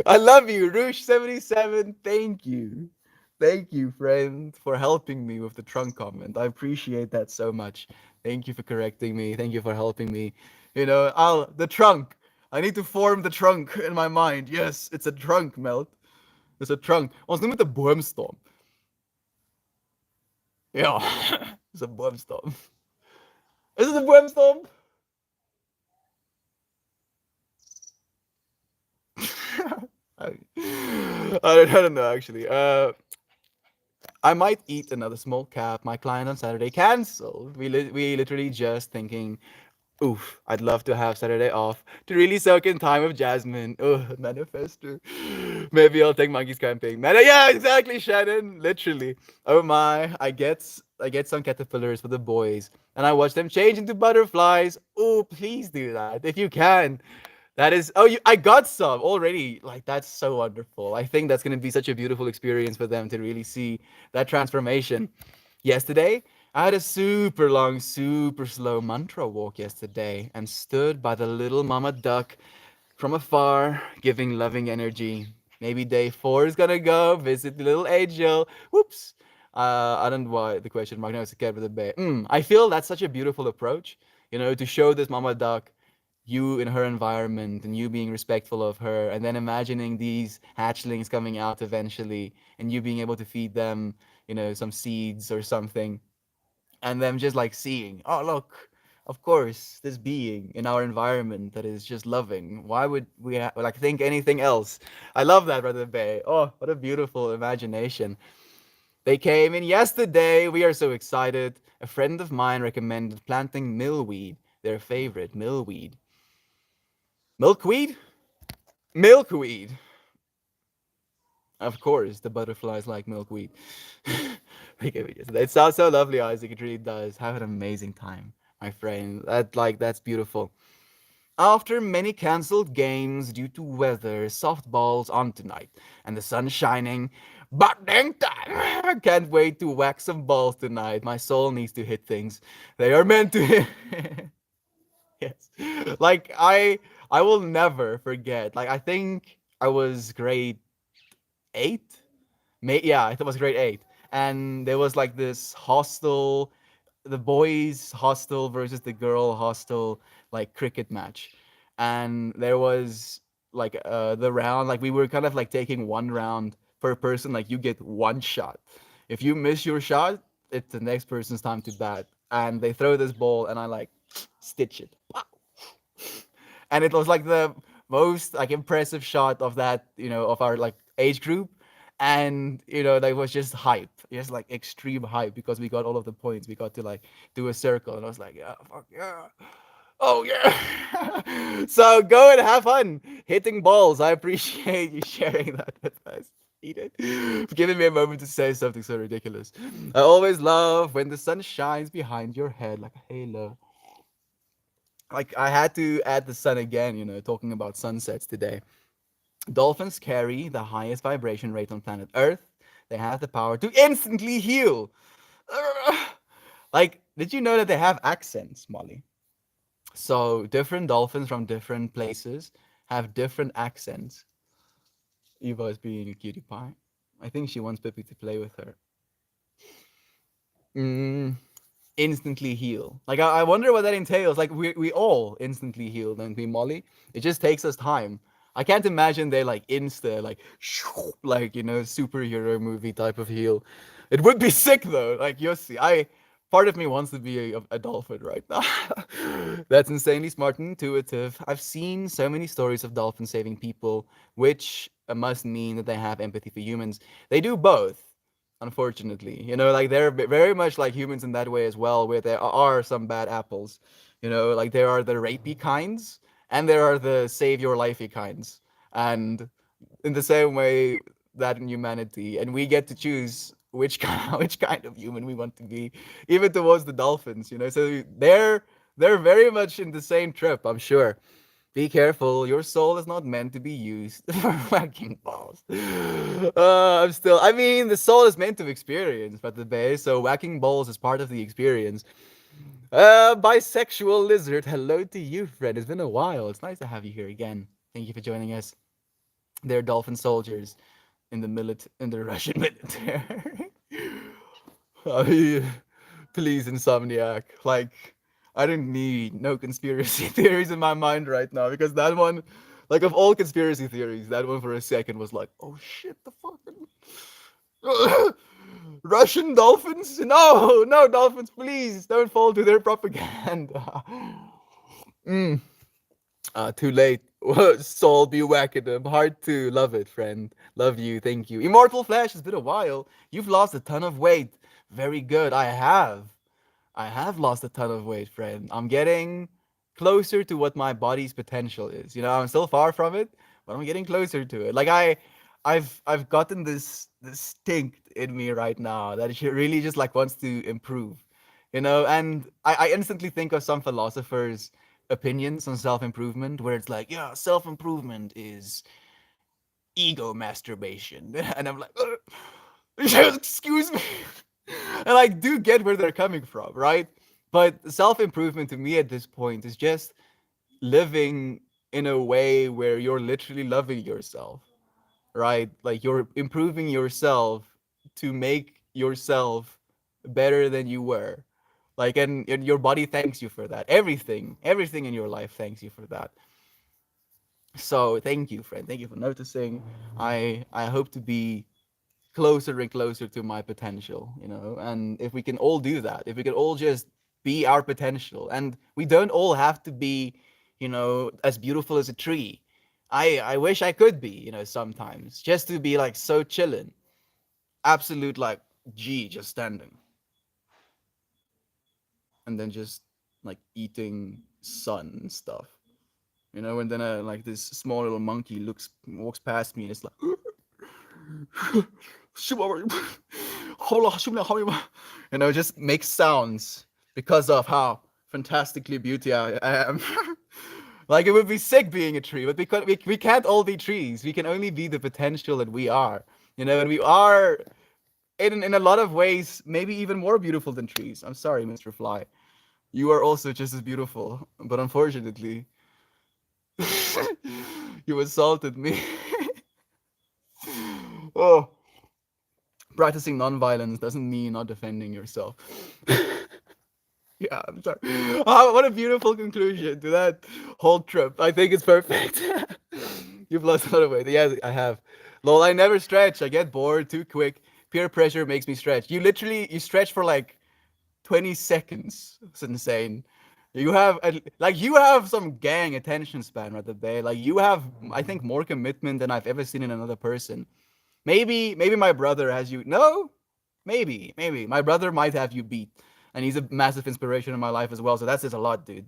I love you, Roosh77. Thank you. Thank you, friend, for helping me with the trunk comment. I appreciate that so much. Thank you for correcting me. Thank you for helping me. I'll the trunk. I need to form the trunk in my mind. Yes, it's a trunk, Melt. It's a trunk. Ons noem dit 'n boomstam. Ja, it's a boomstam. Is it a boomstam? I, I don't know actually. I might eat another small cap. My client on Saturday canceled. We literally just thinking, oof, I'd love to have Saturday off to really soak in time with Jasmine. Oh, manifester. Maybe I'll take monkeys camping. Yeah, exactly, Shannon. Literally. Oh my, I get some caterpillars for the boys, and I watch them change into butterflies. Oh, please do that if you can. That is, oh, I got some already. Like, that's so wonderful. I think that's going to be such a beautiful experience for them to really see that transformation. Yesterday, I had a super long, super slow mantra walk yesterday and stood by the little mama duck from afar, giving loving energy. Maybe day four is gonna go visit the little angel. Whoops. I don't know why the question mark. No, it's a cat with a bear. I feel that's such a beautiful approach, to show this mama duck you in her environment and you being respectful of her, and then imagining these hatchlings coming out eventually and you being able to feed them, some seeds or something, and them just like seeing, oh look, of course, this being in our environment that is just loving. Why would we like think anything else? I love that, Brother Bay. Oh, what a beautiful imagination. They came in yesterday. We are so excited. A friend of mine recommended planting millweed, their favorite millweed. Milkweed? Milkweed. Of course, the butterflies like milkweed. It sounds so lovely, Isaac. It really does. Have an amazing time, my friend. That's beautiful. After many cancelled games due to weather, softball's on tonight, and the sun shining. But dang time! I can't wait to whack some balls tonight. My soul needs to hit things. They are meant to hit. Yes. Like I will never forget. Like I think I was grade 8. Yeah, I thought it was grade 8. And there was like this hostel, the boys hostel versus the girl hostel, like cricket match. And there was like the round, like we were kind of like taking one round per person, like you get one shot. If you miss your shot, it's the next person's time to bat. And they throw this ball and I like stitch it. And it was like the most like impressive shot of that, of our like age group. And that was just hype, just like extreme hype, because we got all of the points. We got to like do a circle, and I was like, yeah, fuck yeah, oh yeah. So go and have fun hitting balls. I appreciate you sharing that with us, Eden, for giving me a moment to say something so ridiculous. I always love when the sun shines behind your head like a halo. Like I had to add the sun again, talking about sunsets today. Dolphins carry the highest vibration rate on planet Earth. They have the power to instantly heal. Like, did you know that they have accents, Molly? So different dolphins from different places have different accents. Eva is being a cutie pie. I think she wants Pippi to play with her. Mm, instantly heal. Like I wonder what that entails. Like we all instantly heal, don't we, Molly? It just takes us time. I can't imagine they like insta like like superhero movie type of heal. It would be sick though. Like Yossi, I part of me wants to be a dolphin right now. That's insanely smart and intuitive. I've seen so many stories of dolphins saving people, which must mean that they have empathy for humans. They do both, unfortunately. Like they're very much like humans in that way as well, where there are some bad apples. Like there are the rapey kinds and there are the save your lifey kinds. and in the same way that in humanity, and we get to choose which kind of human we want to be, even towards the dolphins. So they're very much in the same trip, I'm sure. Be careful, your soul is not meant to be used for whacking balls. I mean, the soul is meant to experience, but the base, so whacking balls is part of the experience. Bisexual lizard, hello to you, friend. It's been a while. It's nice to have you here again. Thank you for joining us. They're dolphin soldiers in the Russian military. I, please, Insomniac. Like, I don't need no conspiracy theories in my mind right now because that one, like, of all conspiracy theories, that one for a second was like, oh shit, the fucking Russian dolphins? No, no, dolphins, please don't fall to their propaganda. mm. Too late. Soul be whacking them. Hard to love it, friend. Love you. Thank you. Immortal Flash, it's been a while. You've lost a ton of weight. Very good. I have. I have lost a ton of weight, friend. I'm getting closer to what my body's potential is. I'm still far from it, but I'm getting closer to it. Like I've gotten this distinct in me right now that it really just like wants to improve. And I instantly think of some philosophers' opinions on self-improvement where it's like, yeah, self-improvement is ego masturbation. And I'm like, excuse me. And I do get where they're coming from, right? But self-improvement to me at this point is just living in a way where you're literally loving yourself, right? Like you're improving yourself to make yourself better than you were. Like, and your body thanks you for that. Everything in your life thanks you for that. So thank you, friend. Thank you for noticing. I hope to be closer and closer to my potential, and if we can all do that, if we can all just be our potential, and we don't all have to be, as beautiful as a tree. I wish I could be, sometimes just to be like so chilling, absolute like G, just standing, and then just like eating sun and stuff, and then like this small little monkey walks past me and it's like just makes sounds because of how fantastically beauty I am. Like it would be sick being a tree, but because we can't all be trees. We can only be the potential that we are. And we are in a lot of ways maybe even more beautiful than trees. I'm sorry, Mr. Fly. You are also just as beautiful, but unfortunately, you assaulted me. Oh, practicing nonviolence doesn't mean not defending yourself. Yeah, I'm sorry. Oh, what a beautiful conclusion to that whole trip. I think it's perfect. You've lost a lot of weight. Yeah, I have. Lol, I never stretch. I get bored too quick. Peer pressure makes me stretch. You stretch for like 20 seconds. It's insane. You have some gang attention span right there. Like you have, I think, more commitment than I've ever seen in another person. Maybe my brother has you. No, maybe my brother might have you beat, and he's a massive inspiration in my life as well. So that says a lot, dude.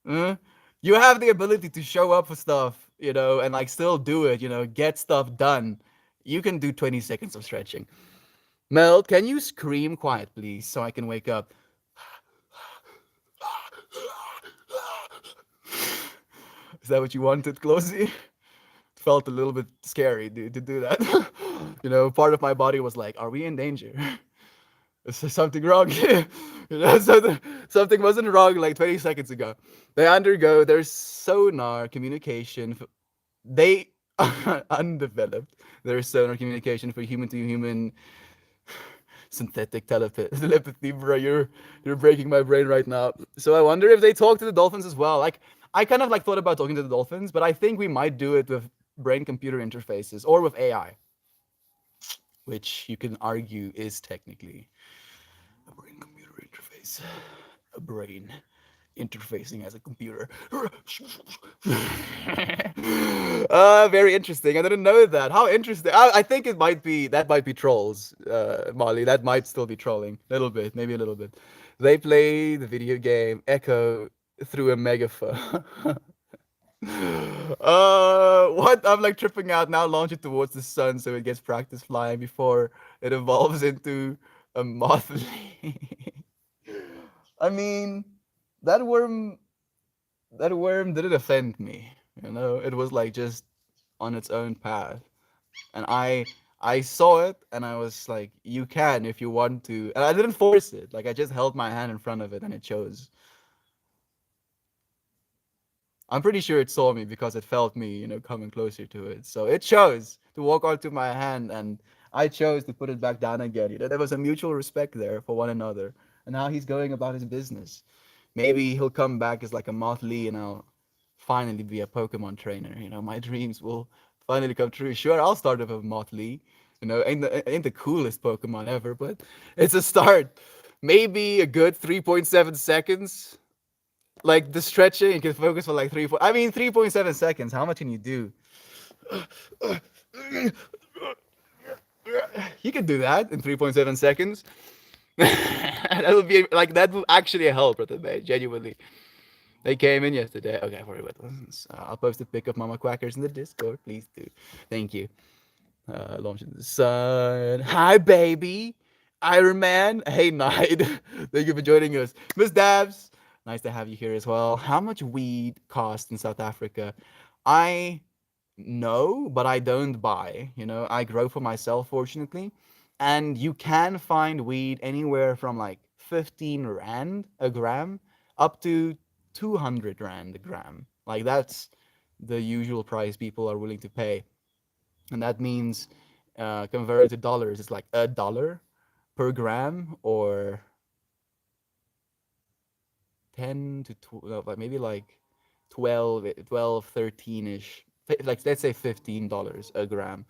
You have the ability to show up for stuff, and like still do it, get stuff done. You can do 20 seconds of stretching. Mel, can you scream quiet, please, so I can wake up? Is that what you wanted, Closey? Felt a little bit scary, dude, to do that. Part of my body was like, "Are we in danger? Is there something wrong?" Something wasn't wrong like 20 seconds ago. They undergo their sonar communication. They are undeveloped. Their sonar communication for human to human synthetic telepathy, bro. You're breaking my brain right now. So I wonder if they talk to the dolphins as well. Like I kind of like thought about talking to the dolphins, but I think we might do it with brain computer interfaces or with AI, which you can argue is technically a brain computer interface. A brain interfacing as a computer. Very interesting. I didn't know that. How interesting. I think that might be trolls, Molly. That might still be trolling. A little bit, maybe a little bit. They play the video game Echo through a megaphone. What? I'm like tripping out now. Launch it towards the sun so it gets practice flying before it evolves into a moth. I mean, that worm, that worm didn't offend me. You know, it was like just on its own path, and I saw it, and I was like, "You can if you want to," and I didn't force it. Like I just held my hand in front of it, and it chose. I'm pretty sure it saw me because it felt me, coming closer to it. So it chose to walk onto my hand, and I chose to put it back down again. There was a mutual respect there for one another. And now he's going about his business. Maybe he'll come back as like a Moth Lee, and I'll finally be a Pokemon trainer. My dreams will finally come true. Sure, I'll start with a Moth Lee. Ain't the coolest Pokemon ever, but it's a start. Maybe a good 3.7 seconds, like the stretching, you can focus for like 3.7 seconds. How much can you do? You can do that in 3.7 seconds. That will be like that will actually help, brother man. Genuinely, they came in yesterday. Okay, for what? I'll post a pic of Mama Quackers in the Discord. Please do. Thank you. Launching the sun. Hi, baby. Iron Man. Hey, Knight. Thank you for joining us. Miss Dabs. Nice to have you here as well. How much weed costs in South Africa? I know, but I don't buy. I grow for myself, fortunately. And you can find weed anywhere from like 15 Rand a gram up to 200 Rand a gram. Like, that's the usual price people are willing to pay, and that means converted to dollars, it's like $1 per gram, or 10 to 12, like maybe like 12, 13ish, like let's say $15 a gram.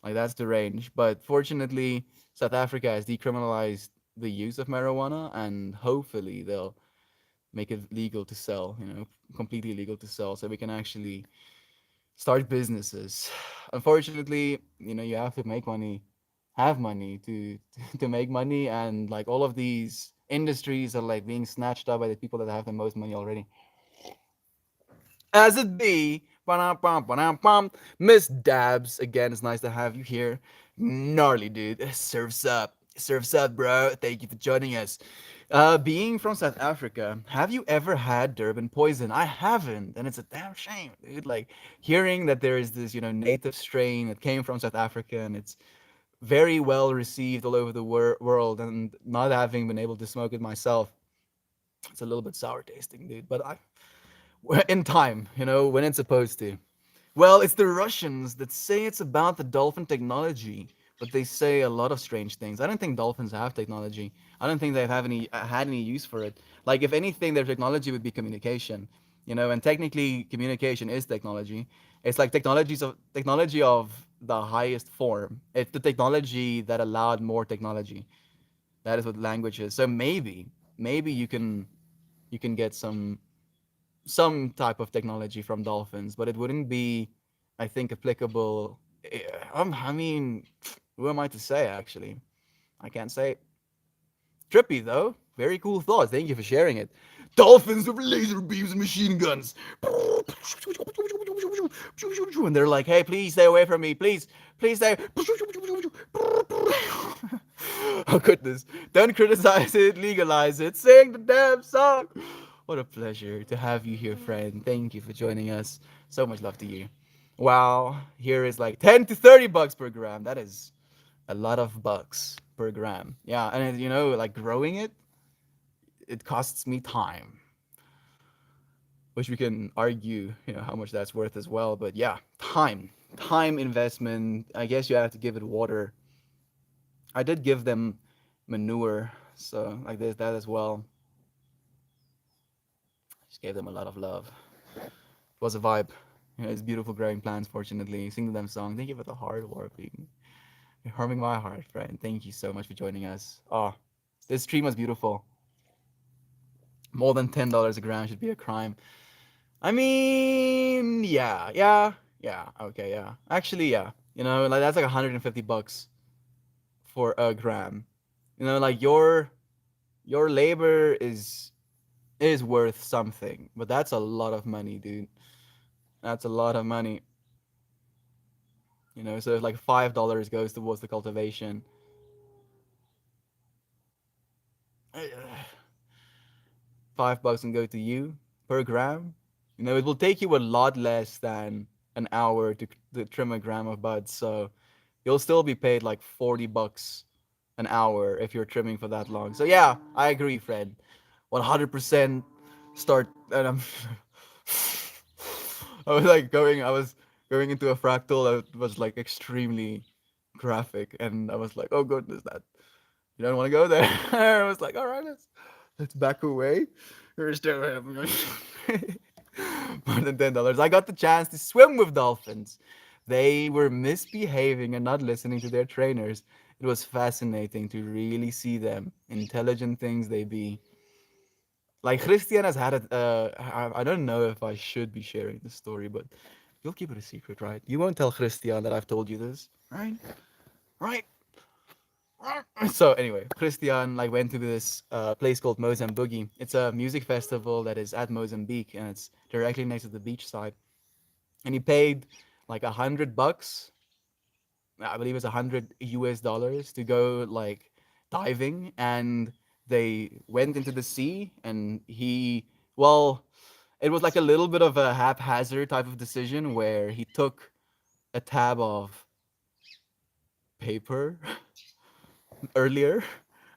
Like, that's the range. But fortunately, South Africa has decriminalized the use of marijuana, and hopefully they'll make it legal to sell, completely legal to sell, so we can actually start businesses. Unfortunately, you have to make money, have money to make money, and like all of these industries are like being snatched up by the people that have the most money already. As it be, Miss Dabs, again, it's nice to have you here. Gnarly, dude. Surfs up. Surfs up, bro. Thank you for joining us. Being from South Africa, have you ever had Durban poison? I haven't, and it's a damn shame, dude. Like, hearing that there is this, native strain that came from South Africa, and it's very well received all over the world, and not having been able to smoke it myself, it's a little bit sour tasting, dude. But in time, when it's supposed to. Well, it's the Russians that say it's about the dolphin technology, but they say a lot of strange things. I don't think dolphins have technology. I don't think they've have any had any use for it. Like, if anything, their technology would be communication. And technically, communication is technology. It's like technology of the highest form. It's the technology that allowed more technology. That is what language is. So maybe you can get some type of technology from dolphins, but it wouldn't be, I think, applicable. I mean, who am I to say? Actually, I can't say. Trippy though. Very cool thoughts. Thank you for sharing it. Dolphins with laser beams and machine guns. And they're like, "Hey, please stay away from me. Please stay." Oh goodness! Don't criticize it. Legalize it. Sing the damn song. What a pleasure to have you here, friend. Thank you for joining us. So much love to you. Wow, here is like 10 to 30 bucks per gram. That is a lot of bucks per gram. Yeah, and like growing it, it costs me time, which we can argue, how much that's worth as well. But yeah, time investment. I guess you have to give it water. I did give them manure, so like there's that as well. Just gave them a lot of love. It was a vibe. It's beautiful growing plants. Fortunately, sing them song. Thank you for the hard warping. You're harming my heart, friend. Thank you so much for joining us. Oh, this stream was beautiful. More than $10 a gram should be a crime. I mean, yeah. Okay, yeah. Actually, yeah. Like that's like 150 bucks for a gram. Like your labor is worth something, but that's a lot of money, dude. That's a lot of money. So if like $5 goes towards the cultivation, $5 can go to you per gram. It will take you a lot less than an hour to trim a gram of buds. So you'll still be paid like $40 an hour if you're trimming for that long. So yeah, I agree, Fred. 100% start. And I was going into a fractal that was like extremely graphic, and I was like, oh goodness, that you don't want to go there. I was like, all right, let's back away. We're still more than $10. I got the chance to swim with dolphins. They were misbehaving and not listening to their trainers. It was fascinating to really see them, intelligent things they be. Like Christian has had it. I don't know if I should be sharing this story, but you'll keep it a secret, right? You won't tell Christian that I've told you this, right? Right? So anyway, Christian like went to this place called Mozambique. It's a music festival that is at Mozambique, and it's directly next to the beach side. And he paid like $100. I believe it's 100 US dollars to go like diving, and they went into the sea, and well, it was like a little bit of a haphazard type of decision where he took a tab of paper earlier,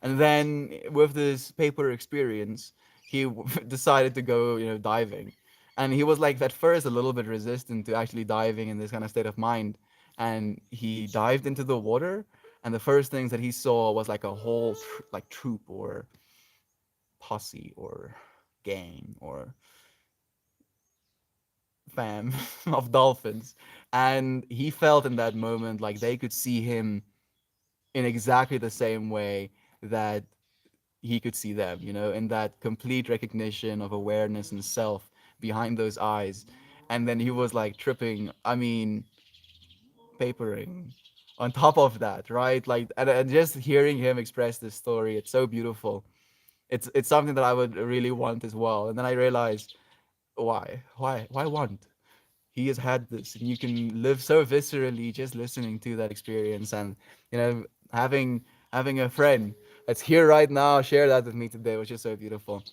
and then with this paper experience, he decided to go, diving. And he was like at first a little bit resistant to actually diving in this kind of state of mind. And he dived into the water, and the first things that he saw was like a whole like troop or posse or gang or fam of dolphins. And he felt in that moment like they could see him in exactly the same way that he could see them, in that complete recognition of awareness and self behind those eyes. And then he was like tripping, I mean, papering on top of that, right? Like, and just hearing him express this story, it's so beautiful. It's something that I would really want as well. And then I realized, why want? He has had this, and you can live so viscerally just listening to that experience, and you know having a friend that's here right now share that with me today, which is so beautiful.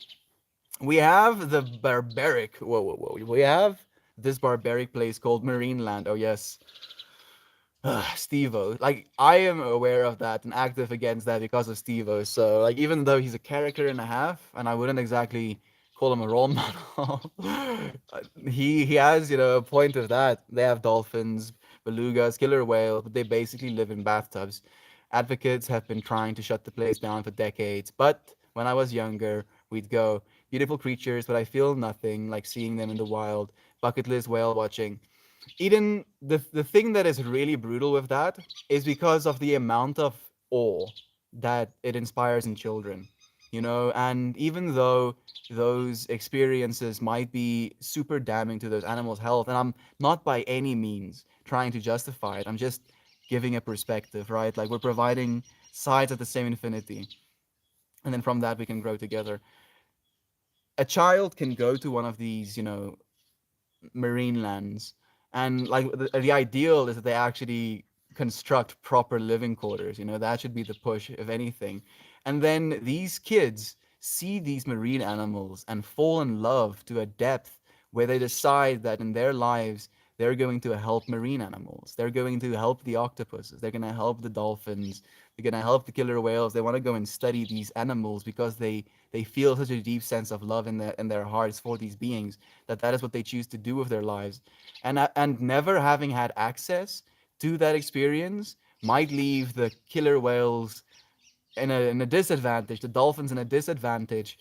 We have the barbaric. Whoa! We have this barbaric place called Marineland. Oh yes, Steve-O. Like I am aware of that and active against that because of Steve-O. So like even though he's a character and a half, and I wouldn't exactly call him a role model, he has a point of that. They have dolphins, belugas, killer whales, but they basically live in bathtubs. Advocates have been trying to shut the place down for decades, but when I was younger, we'd go beautiful creatures, but I feel nothing like seeing them in the wild. Bucket list whale watching. Eden, the thing that is really brutal with that is because of the amount of awe that it inspires in children. And even though those experiences might be super damning to those animals' health, and I'm not by any means trying to justify it, I'm just giving a perspective, right? Like we're providing sides of the same infinity, and then from that we can grow together. A child can go to one of these, marine lands, and like the ideal is that they actually construct proper living quarters. That should be the push, if anything. And then these kids see these marine animals and fall in love to a depth where they decide that in their lives they're going to help marine animals, they're going to help the octopuses, they're going to help the dolphins, they're going to help the killer whales. They want to go and study these animals because they feel such a deep sense of love in their hearts for these beings, that is what they choose to do with their lives. And never having had access to that experience might leave the killer whales in a disadvantage, the dolphins in a disadvantage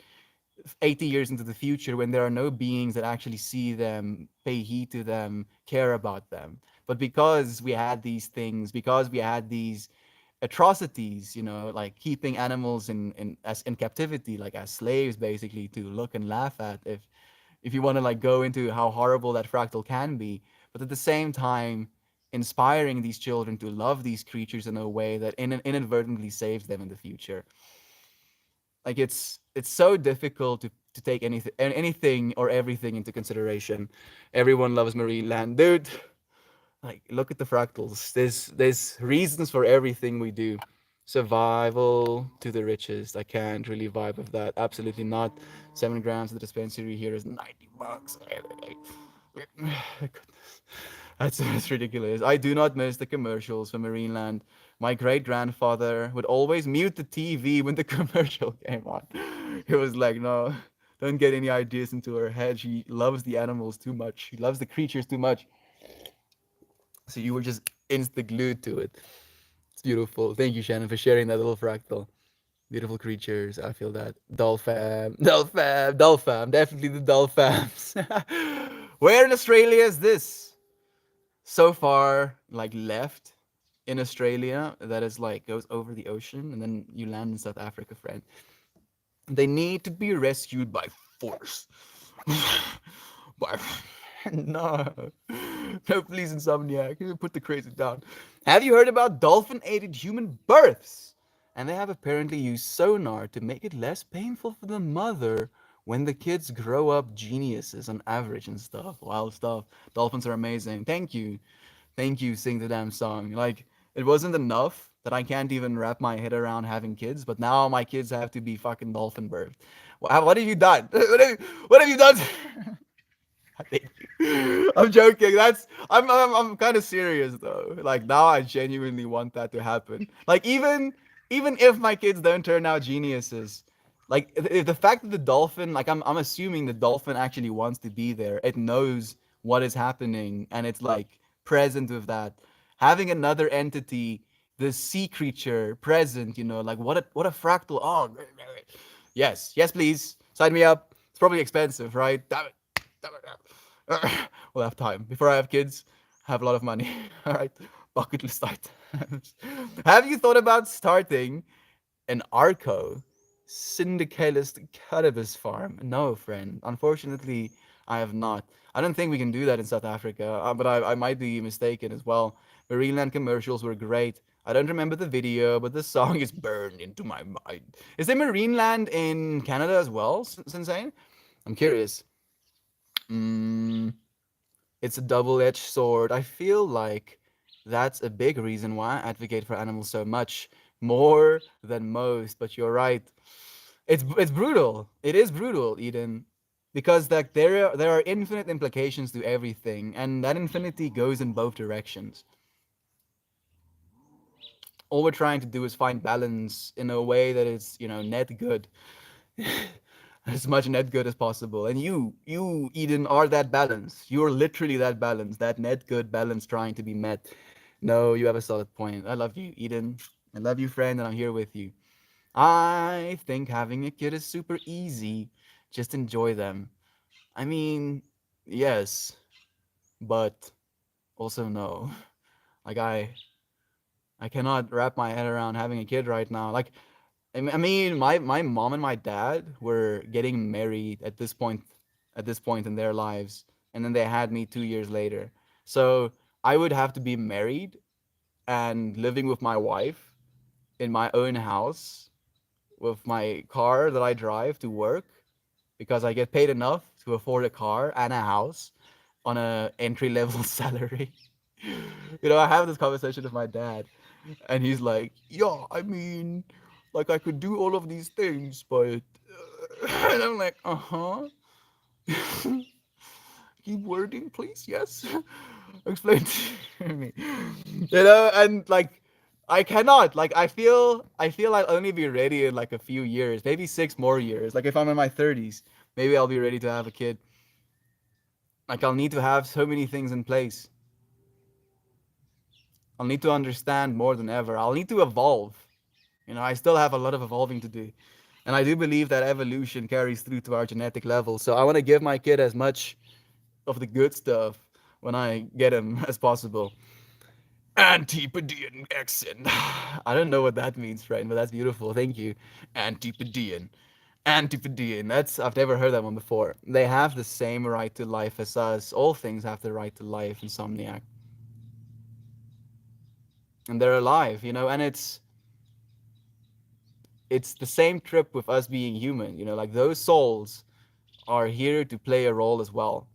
80 years into the future, when there are no beings that actually see them, pay heed to them, care about them. But because we had these things, because we had these atrocities, like keeping animals in captivity, like as slaves, basically, to look and laugh at, if you want to like go into how horrible that fractal can be. But at the same time, inspiring these children to love these creatures in a way that inadvertently saves them in the future. Like it's so difficult to take anything or everything into consideration. Everyone loves marine land, dude. Like, look at the fractals. There's reasons for everything we do. Survival to the richest. I can't really vibe with that. Absolutely not. 7 grams at the dispensary here is $90. That's ridiculous. I do not miss the commercials for Marineland. My great grandfather would always mute the TV when the commercial came on. He was like, no, don't get any ideas into her head. She loves the animals too much. She loves the creatures too much. So you were just insta glued to it. It's beautiful. Thank you, Shannon, for sharing that little fractal. Beautiful creatures. I feel that. Dolpham. Dolpham. Dolpham. Definitely the Dolphams. Where in Australia is this? So far, like left in Australia, that is like goes over the ocean and then you land in South Africa, friend. They need to be rescued by force. by no. No, please, Insomniac. Put the crazy down. Have you heard about dolphin-aided human births? And they have apparently used sonar to make it less painful for the mother when the kids grow up geniuses on average and stuff. Wild stuff. Dolphins are amazing. Thank you. Thank you, sing the damn song. Like, it wasn't enough that I can't even wrap my head around having kids, but now my kids have to be fucking dolphin birthed. What have you done? What have you done? Thank you. I'm joking. I'm kind of serious though. Like now I genuinely want that to happen. Like even if my kids don't turn out geniuses, like if the fact that the dolphin, like I'm assuming the dolphin actually wants to be there. It knows what is happening and it's like present with that. Having another entity, the sea creature present, like what a fractal. Oh, yes, yes, please sign me up. It's probably expensive, right? Damn it. Damn it. We'll have time. Before I have kids, have a lot of money. All right. Bucket list items. Have you thought about starting an Arco syndicalist cannabis farm? No, friend. Unfortunately, I have not. I don't think we can do that in South Africa, but I might be mistaken as well. Marineland commercials were great. I don't remember the video, but the song is burned into my mind. Is there Marineland in Canada as well, Sensei? I'm curious. Mm, it's a double-edged sword. I feel like that's a big reason why I advocate for animals so much, more than most. But you're right. It's brutal. It is brutal, Eden, because like there are infinite implications to everything, and that infinity goes in both directions. All we're trying to do is find balance in a way that is, net good. As much net good as possible. And you, Eden, are that balance. You're literally that balance, that net good balance trying to be met. No, you have a solid point. I love you, Eden. I love you, friend, and I'm here with you. I think having a kid is super easy. Just enjoy them. I mean, yes, but also no. Like I cannot wrap my head around having a kid right now. Like I mean, my mom and my dad were getting married at this point in their lives, and then they had me 2 years later. So I would have to be married and living with my wife in my own house with my car that I drive to work because I get paid enough to afford a car and a house on a entry level salary. I have this conversation with my dad, and he's like, "Yeah, I mean, like I could do all of these things, but," and I'm like, "Uh huh." Keep wording, please. Yes, explain to me. And like, I cannot. Like, I feel I'll only be ready in like a few years, maybe 6 more years. Like, if I'm in my 30s, maybe I'll be ready to have a kid. Like, I'll need to have so many things in place. I'll need to understand more than ever. I'll need to evolve. I still have a lot of evolving to do. And I do believe that evolution carries through to our genetic level. So I want to give my kid as much of the good stuff when I get him as possible. Antipodean accent. I don't know what that means, friend, but that's beautiful. Thank you. Antipodean. Antipodean. I've never heard that one before. They have the same right to life as us. All things have the right to life, Insomniac. And they're alive, and it's the same trip with us being human, like those souls are here to play a role as well.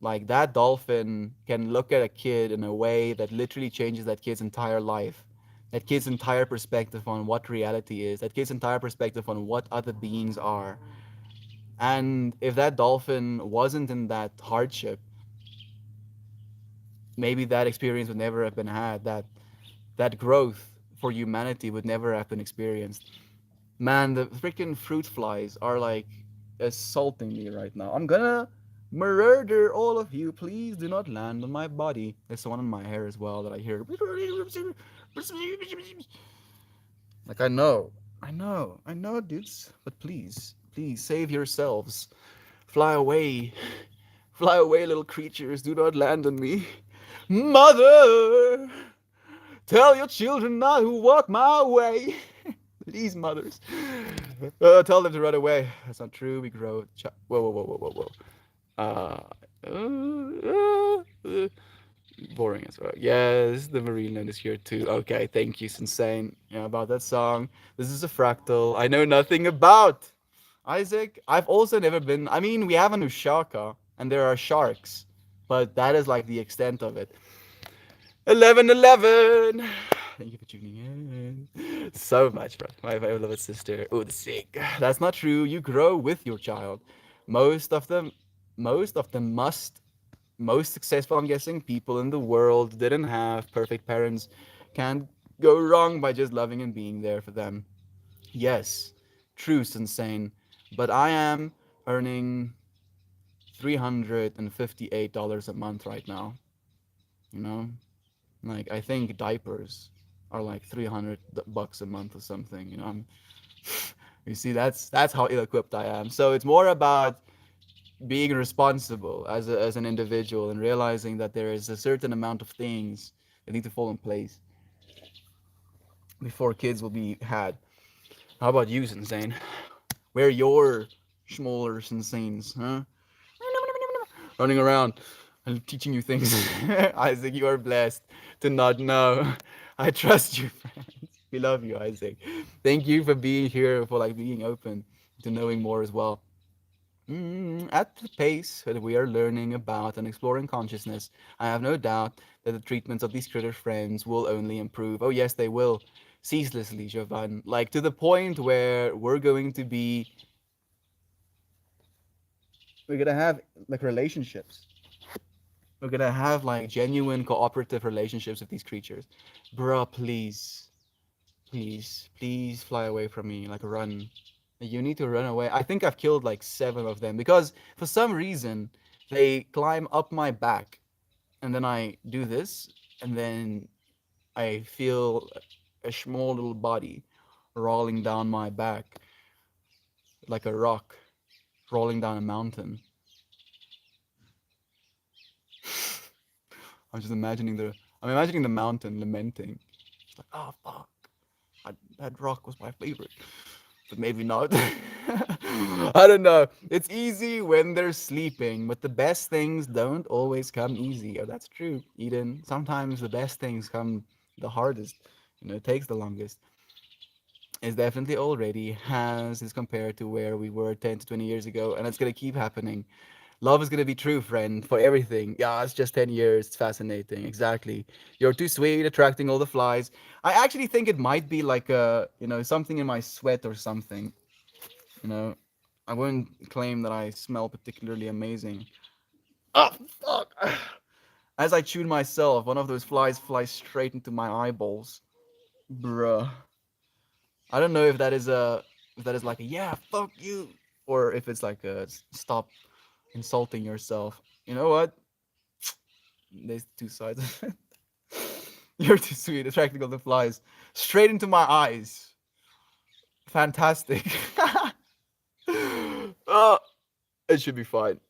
Like that dolphin can look at a kid in a way that literally changes that kid's entire life, that kid's entire perspective on what reality is, that kid's entire perspective on what other beings are. And if that dolphin wasn't in that hardship, maybe that experience would never have been had. That growth for humanity would never have been experienced. Man, the freaking fruit flies are like assaulting me right now. I'm gonna murder all of you. Please do not land on my body. There's someone in my hair as well that I hear. Like I know, dudes. But please, please save yourselves. Fly away, fly away, little creatures. Do not land on me. Mother, tell your children not to walk my way. These mothers. Tell them to run away. That's not true. We grow. Whoa, whoa, whoa, whoa, whoa, whoa. Boring as well. Yes, the marine land is here too. Okay, thank you, Insane. Yeah, about that song. This is a fractal. I know nothing about. Isaac, I've also never been. I mean, we have an Ushaka, and there are sharks, but that is like the extent of it. 1111. Thank you for tuning in. So much, bro. My beloved sister. Oh, the sick. That's not true. You grow with your child. Most of them, most successful, I'm guessing, people in the world didn't have perfect parents. Can't go wrong by just loving and being there for them. Yes, true, insane. But I am earning $358 a month right now. You know, like I think diapers are like 300 bucks a month or something. You know, you see, that's how ill-equipped I am. So it's more about being responsible as an individual and realizing that there is a certain amount of things that need to fall in place before kids will be had. How about you, Insane? Where are your smaller Insanes, huh? Running around and teaching you things. Isaac, you are blessed to not know. I trust you, friends. We love you, Isaac. Thank you for being here, for like being open to knowing more as well. At the pace that we are learning about and exploring consciousness, I have no doubt that the treatments of these critter friends will only improve. Oh, yes, they will. Ceaselessly, Jovan. Like to the point where we're gonna have like relationships. We're gonna have like genuine cooperative relationships with these creatures. Bruh, please, please, please fly away from me. Like run. You need to run away. I think I've killed like 7 of them because for some reason they climb up my back and then I do this and then I feel a small little body rolling down my back like a rock rolling down a mountain. I'm just imagining the mountain lamenting. It's like, oh fuck, that rock was my favorite. But maybe not. I don't know. It's easy when they're sleeping, but the best things don't always come easy. Oh, that's true, Eden. Sometimes the best things come the hardest. You know, it takes the longest. It's definitely already has as compared to where we were 10 to 20 years ago, and it's gonna keep happening. Love is gonna be true, friend, for everything. Yeah, it's just 10 years. It's fascinating. Exactly. You're too sweet, attracting all the flies. I actually think it might be like something in my sweat or something. You know, I wouldn't claim that I smell particularly amazing. Oh, fuck. As I chewed myself, one of those flies flies straight into my eyeballs. Bruh. I don't know if that is like a yeah, fuck you, or if it's like a stop insulting yourself. You know what? There's two sides of it. You're too sweet, attracting all the flies straight into my eyes. Fantastic. Oh, it should be fine.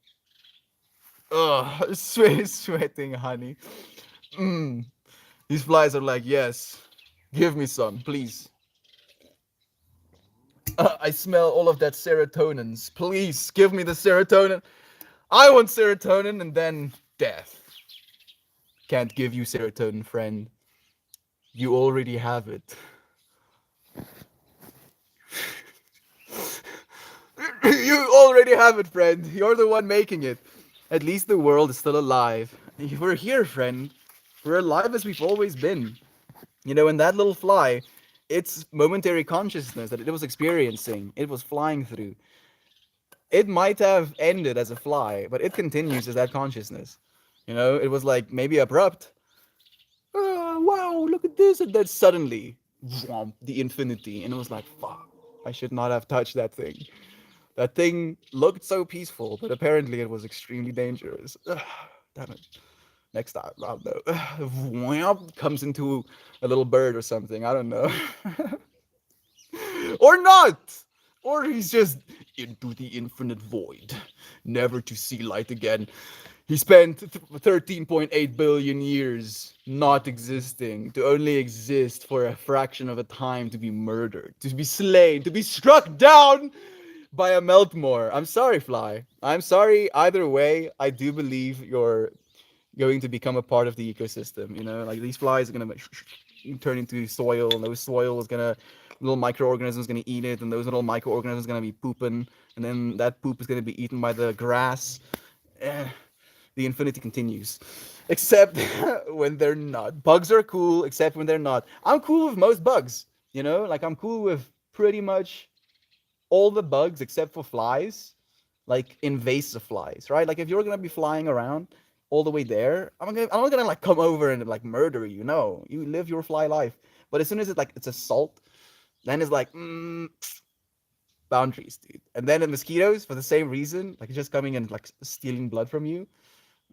Oh, sweating, honey. Mm. These flies are like, yes, give me some, please. I smell all of that serotonins. Please give me the serotonin. I want serotonin and then death. Can't give you serotonin, friend. You already have it. You already have it, friend. You're the one making it. At least the world is still alive. We're here, friend. We're alive as we've always been. You know, and that little fly, its momentary consciousness that it was experiencing, it was flying through. It might have ended as a fly, but it continues as that consciousness. You know, it was like maybe abrupt. Wow, look at this. And then suddenly, the infinity. And it was like, fuck, I should not have touched that thing. That thing looked so peaceful, but apparently it was extremely dangerous. Damn it. Next time, I don't know. Comes into a little bird or something. I don't know. Or not! Or he's just into the infinite void, never to see light again. He spent 13.8 billion years not existing, to only exist for a fraction of a time to be murdered, to be slain, to be struck down by a Meltmore. I'm sorry, Fly. I'm sorry. Either way, I do believe you're going to become a part of the ecosystem. You know, like these flies are gonna turn into soil, and those soil is gonna little microorganisms gonna eat it, and those little microorganisms gonna be pooping, and then that poop is gonna be eaten by the grass. Eh, the infinity continues. Except when they're not. Bugs are cool, except when they're not. I'm cool with most bugs. You know, like I'm cool with pretty much all the bugs except for flies, like invasive flies, right? Like if you're gonna be flying around all the way there, I'm not gonna like come over and like murder you. No, you live your fly life. But as soon as it's assault, then it's like boundaries, dude. And then the mosquitoes for the same reason, like just coming and like stealing blood from you.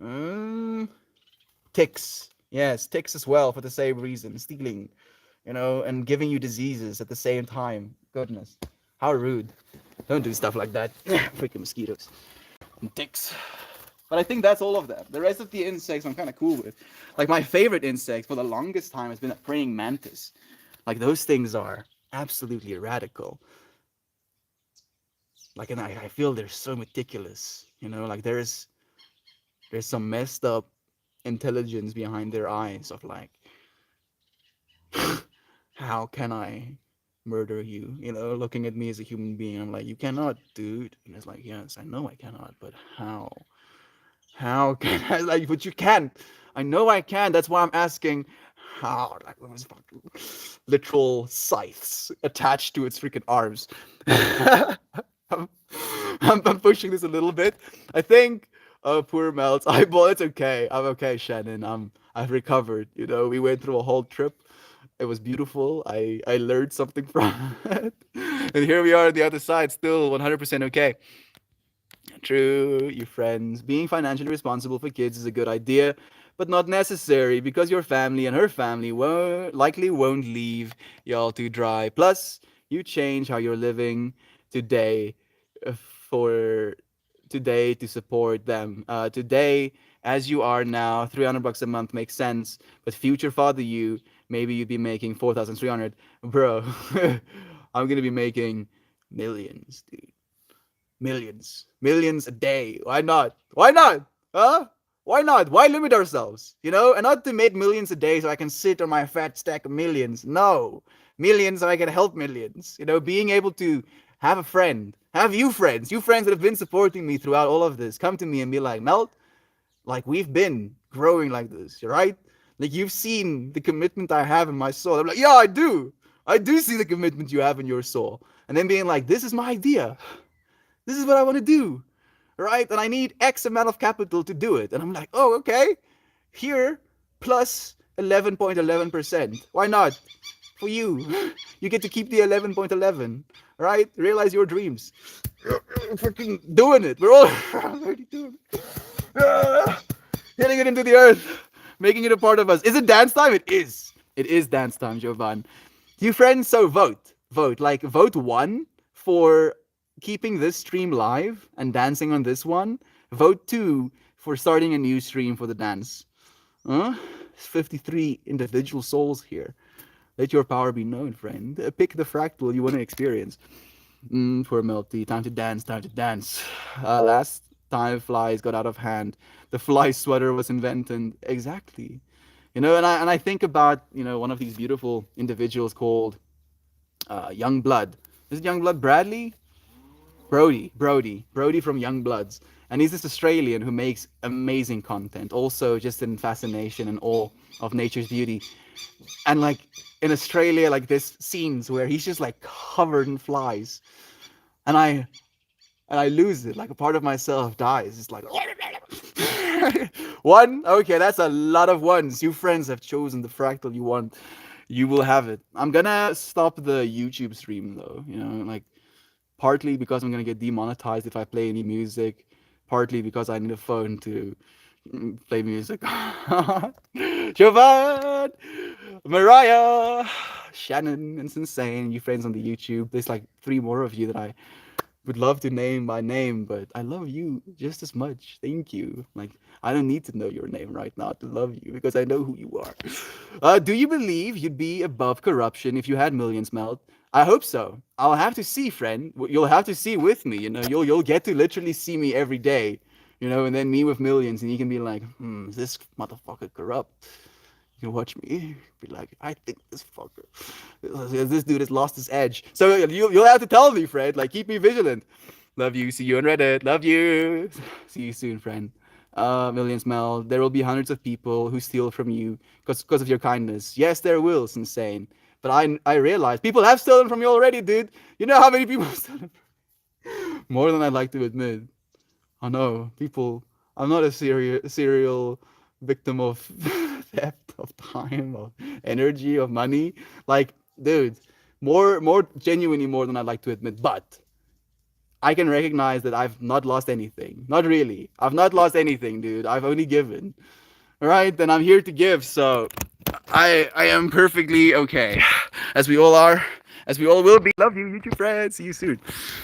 Mm, ticks, yes, ticks as well for the same reason, stealing, you know, and giving you diseases at the same time. Goodness, how rude! Don't do stuff like that. Freaking mosquitoes and ticks. But I think that's all of them. The rest of the insects I'm kind of cool with. Like my favorite insect for the longest time has been a praying mantis. Like those things are absolutely radical. Like, and I feel they're so meticulous. You know, like there's some messed up intelligence behind their eyes of like, how can I murder you? You know, looking at me as a human being, I'm like, you cannot, dude. And it's like, yes, I know I cannot, but how? How can I? Like, but you can. I know I can. That's why I'm asking how. Like, those fucking literal scythes attached to its freaking arms. I'm, I'm pushing this a little bit. I think, oh, poor Mel's eyeball. It's okay. I'm okay, Shannon. I've recovered. You know, we went through a whole trip. It was beautiful. I learned something from it, and here we are on the other side, still 100% okay. True, you friends. Being financially responsible for kids is a good idea, but not necessary because your family and her family won't leave y'all too dry. Plus, you change how you're living today for today to support them. Today, as you are now, 300 bucks a month makes sense. But future father you, maybe you'd be making 4,300, bro. I'm gonna be making millions, dude. Millions. Millions a day. Why not? Why not? Huh? Why not? Why limit ourselves? You know? And not to make millions a day so I can sit on my fat stack of millions. No. Millions so I can help millions. You know, being able to have a friend, have you friends that have been supporting me throughout all of this, come to me and be like, Melt, like we've been growing like this, right? Like you've seen the commitment I have in my soul. I'm like, yeah, I do. I do see the commitment you have in your soul. And then being like, this is my idea. This is what I want to do, right? And I need X amount of capital to do it. And I'm like, oh, okay. Here, plus 11.11%. Why not? For you. You get to keep the 11.11, right? Realize your dreams. Freaking doing it. We're all already doing it. Hitting it into the earth, making it a part of us. Is it dance time? It is. It is dance time, Jovan. You friends, so vote. Vote. Like, vote one for keeping this stream live and dancing on this one. Vote two for starting a new stream for the dance. Huh? 53 individual souls here. Let your power be known, friend. Pick the fractal you want to experience. Poor Melty. Time to dance, time to dance. Last time flies got out of hand. The fly sweater was invented. Exactly. You know, and I think about, you know, one of these beautiful individuals called Young Blood. Is it Young Blood Bradley? Brody from Young Bloods, and he's this Australian who makes amazing content. Also, just in fascination and awe of nature's beauty. And like in Australia, like there's scenes where he's just like covered in flies, and I lose it. Like a part of myself dies. It's like one. Okay, that's a lot of ones. You friends have chosen the fractal you want. You will have it. I'm gonna stop the YouTube stream though. You know, like partly because I'm gonna get demonetized if I play any music, partly because I need a phone to play music. Jovan, Mariah, Shannon, it's insane. You friends on the YouTube. There's like three more of you that I would love to name by name, but I love you just as much. Thank you. Like I don't need to know your name right now to love you because I know who you are. Do you believe you'd be above corruption if you had millions, Melt? I hope so. I'll have to see, friend. You'll have to see with me. You know, you'll get to literally see me every day. You know, and then me with millions, and you can be like, is this motherfucker corrupt? You can watch me be like, I think this dude has lost his edge. So you'll have to tell me, friend. Like, keep me vigilant. Love you. See you on Reddit. Love you. See you soon, friend. Millions Mel. There will be hundreds of people who steal from you because of your kindness. Yes, there will. It's insane. But I realize people have stolen from you already, dude. You know how many people have stolen? More than I'd like to admit. I know people. I'm not a serial victim of theft of time, of energy, of money. Like, dude, more genuinely more than I'd like to admit. But I can recognize that I've not lost anything. Not really. I've not lost anything, dude. I've only given. All right, then I'm here to give. So I am perfectly okay, as we all are, as we all will be. Love you, YouTube friends. See you soon.